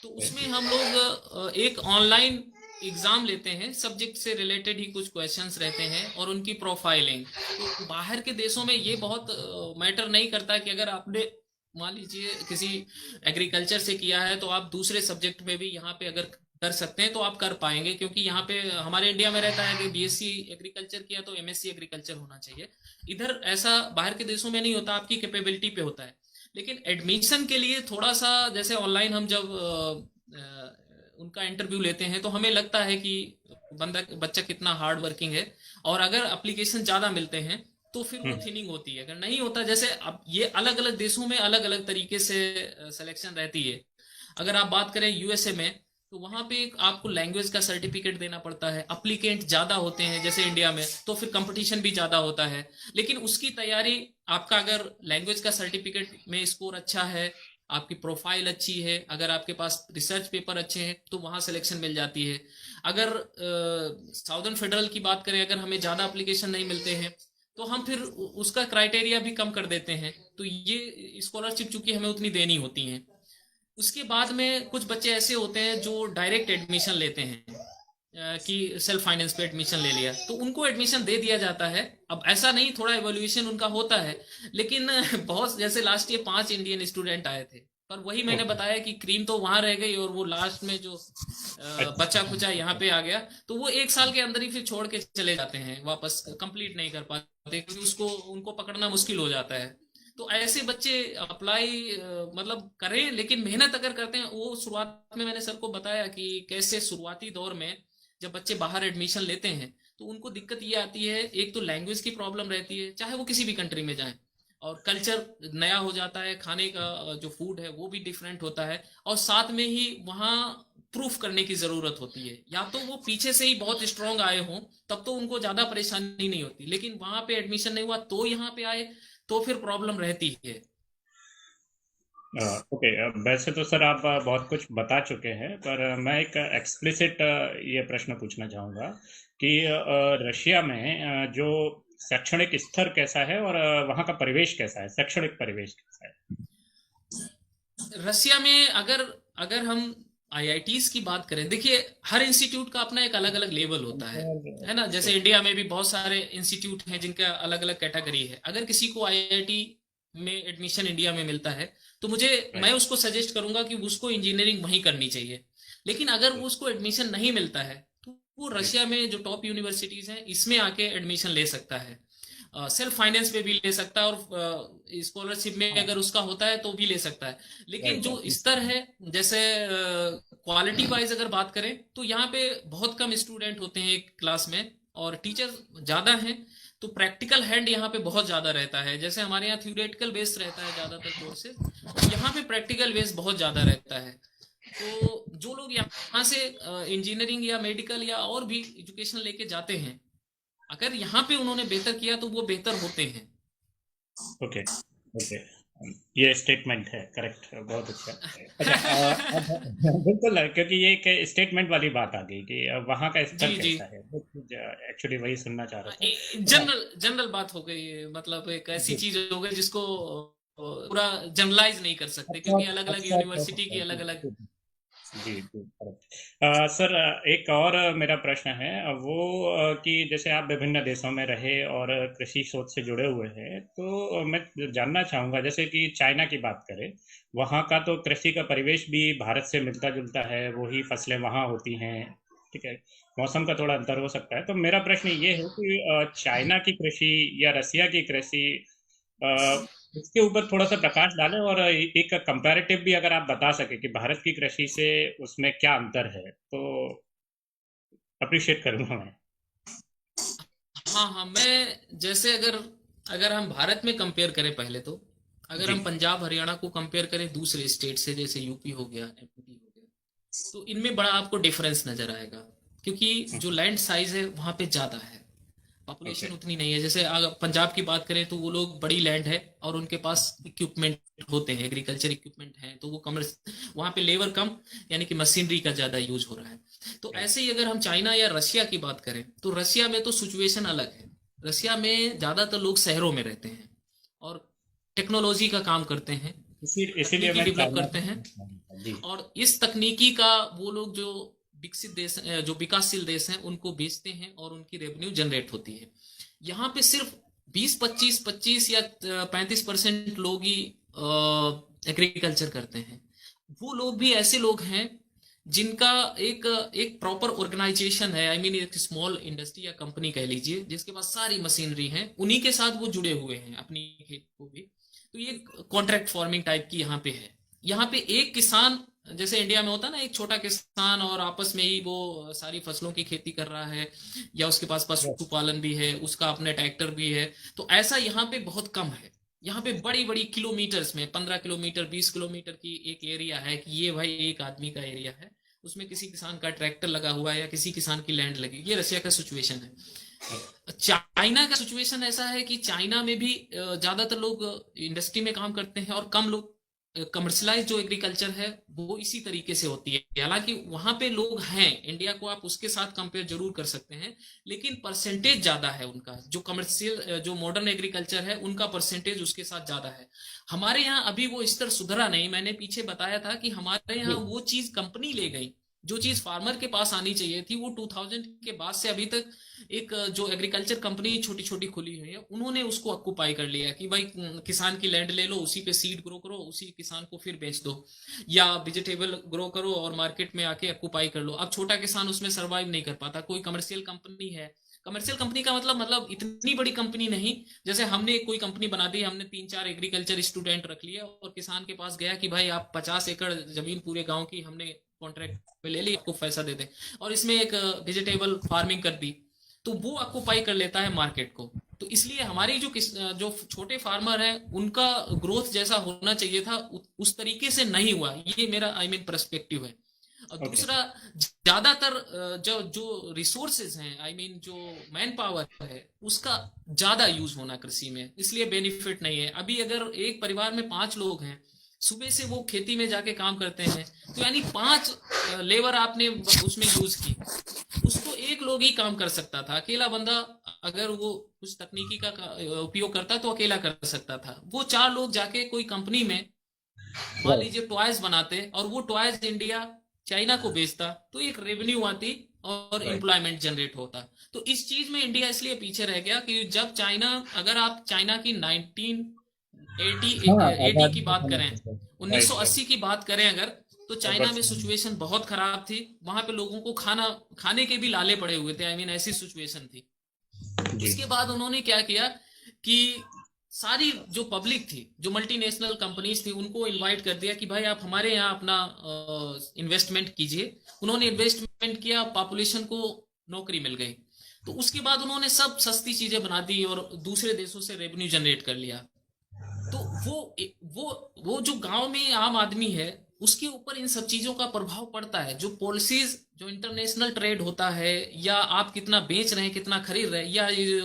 तो उसमें हम लोग एक ऑनलाइन एग्जाम लेते हैं, सब्जेक्ट से रिलेटेड ही कुछ क्वेश्चंस रहते हैं और उनकी प्रोफाइलिंग। तो बाहर के देशों में ये बहुत मैटर नहीं करता कि अगर आपने मान लीजिए किसी एग्रीकल्चर से किया है तो आप दूसरे सब्जेक्ट में भी यहाँ पे अगर कर सकते हैं तो आप कर पाएंगे, क्योंकि यहाँ पे हमारे इंडिया में रहता है कि बीएससी एग्रीकल्चर किया तो एमएससी एग्रीकल्चर होना चाहिए। इधर ऐसा बाहर के देशों में नहीं होता, आपकी कैपेबिलिटी पे होता है। लेकिन एडमिशन के लिए थोड़ा सा, जैसे ऑनलाइन हम जब उनका इंटरव्यू लेते हैं तो हमें लगता है कि बच्चा कितना हार्ड वर्किंग है। और अगर एप्लीकेशन ज्यादा मिलते हैं तो फिर वो थिनिंग होती है। अगर नहीं होता, जैसे अब ये अलग अलग देशों में अलग अलग तरीके से सिलेक्शन रहती है। अगर आप बात करें यूएसए में, तो वहां पे आपको लैंग्वेज का सर्टिफिकेट देना पड़ता है, अप्लीकेंट ज्यादा होते हैं जैसे इंडिया में, तो फिर कंपटीशन भी ज्यादा होता है। लेकिन उसकी तैयारी, आपका अगर लैंग्वेज का सर्टिफिकेट में स्कोर अच्छा है, आपकी प्रोफाइल अच्छी है, अगर आपके पास रिसर्च पेपर अच्छे हैं, तो वहां सिलेक्शन मिल जाती है। अगर साउदर्न फेडरल की बात करें, अगर हमें ज्यादा एप्लीकेशन नहीं मिलते हैं तो हम फिर उसका क्राइटेरिया भी कम कर देते हैं। तो ये स्कॉलरशिप चूंकि हमें उतनी देनी होती है। उसके बाद में कुछ बच्चे ऐसे होते हैं जो डायरेक्ट एडमिशन लेते हैं, कि सेल्फ फाइनेंस पे एडमिशन ले लिया, तो उनको एडमिशन दे दिया जाता है। अब ऐसा नहीं, थोड़ा एवोल्यूशन उनका होता है, लेकिन बहुत, जैसे लास्ट ईयर 5 इंडियन स्टूडेंट आए थे, पर वही मैंने बताया कि क्रीम तो वहां रह गई और वो लास्ट में जो बच्चा खुचा यहाँ पे आ गया, तो वो 1 साल के अंदर ही फिर छोड़ के चले जाते हैं, वापस कंप्लीट नहीं कर पाते, क्योंकि उसको उनको पकड़ना मुश्किल हो जाता है। तो ऐसे बच्चे अप्लाई मतलब करें, लेकिन मेहनत अगर करते हैं, वो शुरुआत में मैंने सर को बताया कि कैसे शुरुआती दौर में जब बच्चे बाहर एडमिशन लेते हैं तो उनको दिक्कत ये आती है, एक तो लैंग्वेज की प्रॉब्लम रहती है, चाहे वो किसी भी कंट्री में जाए, और कल्चर नया हो जाता है, खाने का जो फूड है वो भी डिफरेंट होता है, और साथ में ही वहाँ प्रूफ करने की जरूरत होती है। या तो वो पीछे से ही बहुत स्ट्रांग आए हों, तब तो उनको ज्यादा परेशानी नहीं होती, लेकिन वहां पे एडमिशन नहीं हुआ तो यहाँ पे आए तो फिर प्रॉब्लम रहती है। ओके, वैसे तो सर आप बहुत कुछ बता चुके हैं, पर मैं एक एक्सप्लिसिट ये प्रश्न पूछना चाहूँगा कि रशिया में जो शैक्षणिक स्तर कैसा है और वहाँ का परिवेश कैसा है, शैक्षणिक परिवेश कैसा है? रसिया में अगर अगर हम आईआईटीज की बात करें, देखिए हर इंस्टीट्यूट का अपना एक अलग अलग लेवल होता है ना। जैसे इंडिया में भी बहुत सारे इंस्टीट्यूट हैं जिनका अलग अलग कैटेगरी है। अगर किसी को आईआईटी में एडमिशन इंडिया में मिलता है तो मैं उसको सजेस्ट करूंगा कि उसको इंजीनियरिंग वहीं करनी चाहिए। लेकिन अगर उसको एडमिशन नहीं मिलता है तो वो रशिया में जो टॉप यूनिवर्सिटीज हैं इसमें आके एडमिशन ले सकता है। सेल्फ फाइनेंस पे भी ले सकता है, और स्कॉलरशिप में अगर उसका होता है तो भी ले सकता है। लेकिन जो स्तर है, जैसे क्वालिटी वाइज अगर बात करें तो यहाँ पे बहुत कम स्टूडेंट होते हैं एक क्लास में, और टीचर ज्यादा हैं, तो प्रैक्टिकल हैंड यहाँ पे बहुत ज्यादा रहता है। जैसे हमारे यहाँ थ्योरेटिकल बेस्ड रहता है ज्यादातर कोर्सेज, यहाँ पे प्रैक्टिकल बेस बहुत ज्यादा रहता है। तो जो लोग यहाँ से इंजीनियरिंग या मेडिकल या और भी एजुकेशन लेके जाते हैं, अगर यहाँ पे उन्होंने बेहतर किया तो वो बेहतर होते हैं। ओके ओके, ये स्टेटमेंट है, करेक्ट, बहुत अच्छा। अच्छा, अब बिल्कुल, क्योंकि ये एक स्टेटमेंट वाली बात आ गई कि वहाँ का स्तर जी जी। कैसा है, एक्चुअली वही सुनना चाह रहा था। अच्छा, जनरल जनरल बात हो गई है, मतलब एक ऐसी जी, चीज हो गई जिसको पूरा जनरलाइज नहीं कर सकते, अच्छा, क्योंकि अलग अलग अच्छा, कह यूनिवर्सिटी सकते की हैं, अलग अलग। जी, जी, जी, करेक्ट। सर, एक और मेरा प्रश्न है, वो कि जैसे आप विभिन्न देशों में रहे और कृषि शोध से जुड़े हुए हैं, तो मैं जानना चाहूँगा, जैसे कि चाइना की बात करें, वहाँ का तो कृषि का परिवेश भी भारत से मिलता-जुलता है, वही फसलें वहाँ होती हैं, ठीक है? मौसम का थोड़ा अंतर हो सकता है, तो मेरा प्रश्न ये है कि चाइना की कृषि या रसिया की कृषि, अ, इसके ऊपर थोड़ा सा प्रकाश डालें, और एक कंपैरेटिव भी अगर आप बता सके कि भारत की कृषि से उसमें क्या अंतर है, तो अप्रिशिएट करूंगा मैं। हाँ हाँ, मैं जैसे अगर अगर हम भारत में कंपेयर करें पहले तो, अगर जी, हम पंजाब हरियाणा को कंपेयर करें दूसरे स्टेट से, जैसे यूपी हो गया, एमपी हो गया, तो इनमें बड़ा आपको डिफरेंस नजर आएगा, क्योंकि जो लैंड साइज है वहां पे ज्यादा है, ओके, पॉपुलेशन उतनी नहीं है। जैसे अगर पंजाब की बात करें तो वो लोग बड़ी लैंड है और उनके पास इक्विपमेंट होते हैं, एग्रीकल्चर इक्विपमेंट हैं, तो वो कमर्स वहां पे लेबर कम, यानी कि मशीनरी का ज्यादा यूज हो रहा है। तो राइट, ऐसे ही अगर हम चाइना या रशिया की बात करें तो रशिया में तो सिचुएशन अलग है। रशिया में ज्यादातर लोग शहरों में रहते हैं और टेक्नोलॉजी का काम करते हैं, इसीलिए तकनीकी मैं डेवलप चाइना करते से हैं। पूछना चाहूंगा। जी, और इस तकनीकी का वो लोग जो विकसित देश, जो विकासशील देश हैं, उनको बेचते हैं और उनकी रेवेन्यू जनरेट होती है। यहाँ पे सिर्फ 20 25 25 या 35% लोग ही एग्रीकल्चर करते हैं। वो लोग भी ऐसे लोग हैं जिनका एक एक प्रॉपर ऑर्गेनाइजेशन है, आई मीन एक स्मॉल इंडस्ट्री या कंपनी कह लीजिए, जिसके पास सारी मशीनरी है, उन्हीं के साथ वो जुड़े हुए हैं अपनी खेत को भी। तो ये कॉन्ट्रैक्ट फार्मिंग टाइप की यहाँ पे है। यहाँ पे एक किसान, जैसे इंडिया में होता है ना, एक छोटा किसान और आपस में ही वो सारी फसलों की खेती कर रहा है, या उसके पास यस, पशुपालन भी है, उसका अपने ट्रैक्टर भी है। तो ऐसा यहाँ पे बहुत कम है। यहाँ पे बड़ी बड़ी किलोमीटर्स में, 15 किलोमीटर 20 किलोमीटर की एक एरिया है कि ये भाई एक आदमी का एरिया है, उसमें किसी किसान का ट्रैक्टर लगा हुआ है या किसी किसान की लैंड लगी। ये रशिया का सिचुएशन है। चाइना का सिचुएशन ऐसा है कि चाइना में भी ज्यादातर लोग इंडस्ट्री में काम करते हैं और कम लोग कमर्शलाइज जो एग्रीकल्चर है वो इसी तरीके से होती है। हालांकि वहां पे लोग हैं, इंडिया को आप उसके साथ कंपेयर जरूर कर सकते हैं, लेकिन परसेंटेज ज्यादा है उनका, जो कमर्शियल जो मॉडर्न एग्रीकल्चर है उनका परसेंटेज उसके साथ ज्यादा है। हमारे यहाँ अभी वो स्तर सुधरा नहीं। मैंने पीछे बताया था कि हमारे यहाँ जी, वो चीज कंपनी ले गई, जो चीज फार्मर के पास आनी चाहिए थी वो 2000 के बाद से अभी तक एक जो एग्रीकल्चर कंपनी छोटी छोटी खुली हुई है, उन्होंने उसको ऑक्युपाई कर लिया कि भाई किसान की लैंड ले लो, उसी पे सीड ग्रो करो, उसी किसान को फिर बेच दो, या वेजिटेबल ग्रो करो और मार्केट में आके ऑक्युपाई कर लो। अब छोटा किसान उसमें सरवाइव नहीं कर पाता। कोई कमर्शियल कंपनी है, कमर्शियल कंपनी का मतलब इतनी बड़ी कंपनी नहीं, जैसे हमने कोई कंपनी बना दी, हमने 3 4 एग्रीकल्चर स्टूडेंट रख लिए और किसान के पास गया कि भाई आप 50 एकड़ जमीन पूरे गांव की हमने कॉन्ट्रैक्ट पे ले ली, आपको पैसा दे दे, और इसमें एक वेजिटेबल फार्मिंग कर दी, तो वो ऑक्युपाई कर लेता है मार्केट को। तो इसलिए हमारी जो छोटे फार्मर हैं उनका ग्रोथ जैसा होना चाहिए था उस तरीके से नहीं हुआ। ये मेरा आई मीन पर्सपेक्टिव है। और ओके, दूसरा, ज्यादातर जो जो रिसोर्सेज हैं, आई मीन जो मैन पावर है, उसका ज्यादा यूज होना कृषि में, इसलिए बेनिफिट नहीं है। अभी अगर एक परिवार में 5 लोग हैं, सुबह से वो खेती में जाके काम करते हैं, तो यानी 5 लेबर आपने उसमें यूज की, उसको एक लोग ही काम कर सकता था। अकेला बंदा अगर वो उस तकनीकी का उपयोग करता तो अकेला कर सकता था। वो 4 लोग जाके कोई कंपनी में मान राइट, लीजिए टॉयज बनाते और वो टॉयज इंडिया चाइना को बेचता, तो एक रेवेन्यू आती और राइट, एम्प्लॉयमेंट जनरेट होता। तो इस चीज में इंडिया इसलिए पीछे रह गया कि जब चाइना, अगर आप चाइना की 1980 हाँ, 80 की आज़ादी के बात समय करें, से, राइट, राइट, 1980 की बात करें अगर, तो चाइना अगस्त में में, सिचुएशन बहुत खराब थी। वहां पे लोगों को खाने के भी लाले पड़े हुए थे, आई मीन ऐसी सिचुएशन थी। जी, उसके बाद उन्होंने क्या किया कि सारी जो पब्लिक थी, जो मल्टीनेशनल कंपनीज थी, उनको इनवाइट कर दिया कि भाई आप हमारे यहाँ अपना इन्वेस्टमेंट कीजिए। उन्होंने इन्वेस्टमेंट किया, पॉपुलेशन को नौकरी मिल गई। तो उसके बाद उन्होंने सब सस्ती चीजें बना दी और दूसरे देशों से रेवेन्यू जनरेट कर लिया। तो वो जो गांव में आम आदमी है, उसके ऊपर इन सब चीजों का प्रभाव पड़ता है। जो पॉलिसीज, जो इंटरनेशनल ट्रेड होता है, या आप कितना बेच रहे हैं, कितना खरीद रहे हैं, या ये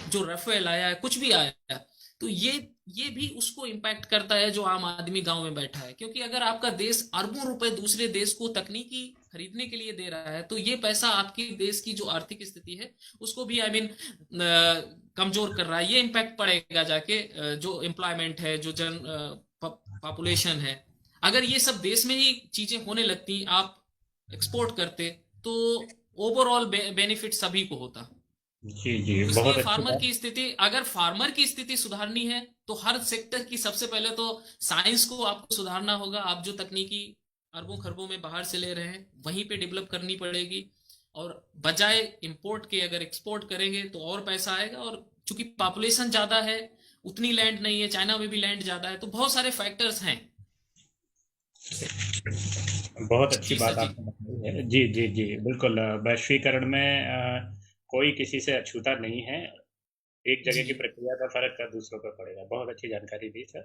जो राफेल आया है, कुछ भी आया है, तो ये भी उसको इम्पैक्ट करता है जो आम आदमी गांव में बैठा है, क्योंकि अगर आपका देश अरबों रुपए दूसरे देश को तकनीकी खरीदने के लिए दे रहा है, तो ये पैसा आपके देश की जो आर्थिक स्थिति है उसको भी कमजोर कर रहा है। ये इम्पैक्ट पड़ेगा जाके जो एम्प्लॉयमेंट है, जो पॉपुलेशन है। अगर ये सब देश में ही चीजें होने लगती, आप एक्सपोर्ट करते, तो ओवरऑल बेनिफिट सभी को होता। जी जी, बहुत इसलिए अच्छी फार्मर बात। की स्थिति, अगर फार्मर की स्थिति सुधारनी है तो हर सेक्टर की सबसे पहले तो साइंस को आपको सुधारना होगा। आप जो तकनीकी अरबों खरबों में बाहर से ले रहे हैं वहीं पे डेवलप करनी पड़ेगी, और बजाय इंपोर्ट के अगर एक्सपोर्ट करेंगे तो और पैसा आएगा। और चूंकि पॉपुलेशन ज्यादा है, उतनी लैंड नहीं है, चाइना में भी लैंड ज्यादा है, तो बहुत सारे फैक्टर्स हैं। बहुत अच्छी जी सर बात जी। आपने बताई है। जी जी जी, बिल्कुल। वैश्वीकरण में कोई किसी से अछूता नहीं है। एक जगह की जी प्रक्रिया का फर्क का दूसरों पर पड़ेगा। बहुत अच्छी जानकारी दी सर।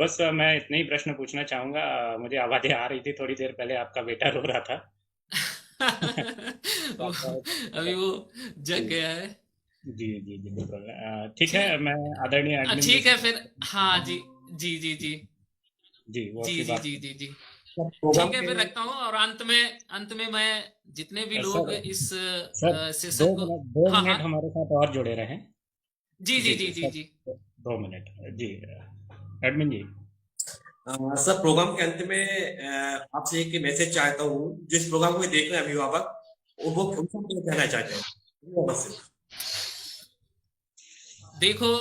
बस मैं इतने ही प्रश्न पूछना चाहूँगा। मुझे आवाज़ें आ रही थी थोड़ी देर पहले, आपका बेटा रो रहा था। अभी वो जग गया है। जी जी जी, बिल्कुल। ठीक है, ठीक मैं आदरणीय एडमिन जी ठीक है से। फिर। हाँ जी जी जी जी जी, वो जी अपनी जी बात। जी जी जी। प्रोग्राम ठीक है के फिर रखता हूँ। और अंत में मैं जितने भी लोग सर, इस सर, सेशन को। दो हाँ हाँ मिनट हमारे साथ और जुड़े रहें। जी जी जी जी जी सर, जी 2 मिनट। जी, एडमिन जी। सर, प्रोग्राम के अंत में आपसे एक मैसेज चाहता हूँ, जिस प्रोग्राम को देख रहे हैं अभिभावक, वो उनको क्या कहना चाहते हैं अभिभावक से? देखो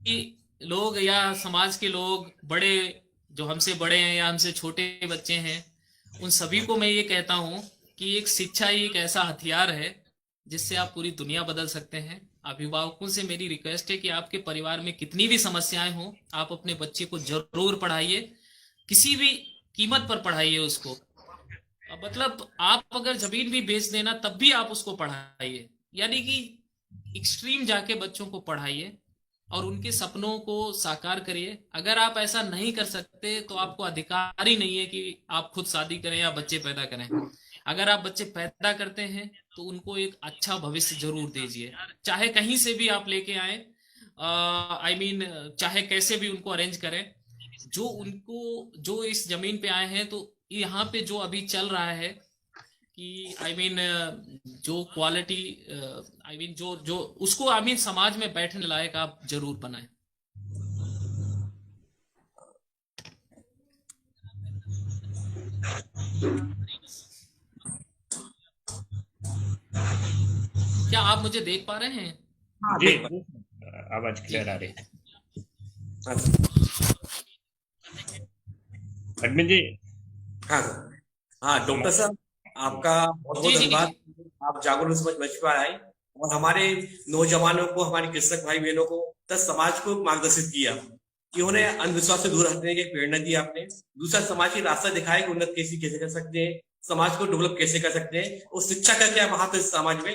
कि लोग या समाज के लोग, बड़े जो हमसे बड़े हैं या हमसे छोटे बच्चे हैं, उन सभी को मैं ये कहता हूँ कि एक शिक्षा ही एक ऐसा हथियार है जिससे आप पूरी दुनिया बदल सकते हैं। अभिभावकों से मेरी रिक्वेस्ट है कि आपके परिवार में कितनी भी समस्याएं हों, आप अपने बच्चे को जरूर पढ़ाइए, किसी भी कीमत पर पढ़ाइए उसको। मतलब आप अगर जमीन भी बेच देना तब भी आप उसको पढ़ाइए, यानी कि एक्सट्रीम जाके बच्चों को पढ़ाइए और उनके सपनों को साकार करिए। अगर आप ऐसा नहीं कर सकते तो आपको अधिकार ही नहीं है कि आप खुद शादी करें या बच्चे पैदा करें। अगर आप बच्चे पैदा करते हैं तो उनको एक अच्छा भविष्य जरूर दीजिए, चाहे कहीं से भी आप लेके आए। चाहे कैसे भी उनको अरेंज करें। जो उनको, जो इस जमीन पे आए हैं, तो यहाँ पे जो अभी चल रहा है कि जो क्वालिटी, जो जो उसको समाज में बैठने लायक आप जरूर बनाएं। क्या आप मुझे देख पा रहे हैं? हाँ, जी देख जी, आवाज़ जी क्लियर आ रही है। हाँ सर। एडमिन जी। हाँ सर। हाँ डॉक्टर साहब, आपका बहुत बहुत जी जी धन्यवाद। जी आप जागरूक समझ मंच पर आए और हमारे नौजवानों को, हमारे कृषक भाई बहनों को तथा समाज को मार्गदर्शित किया कि उन्हें अंधविश्वास से दूर हटने की प्रेरणा दी आपने। दूसरा, समाज की रास्ता दिखाया कि उन्नत कैसे कैसे कर सकते हैं, समाज को डेवलप कैसे कर सकते हैं, और शिक्षा का क्या महत्व है समाज में।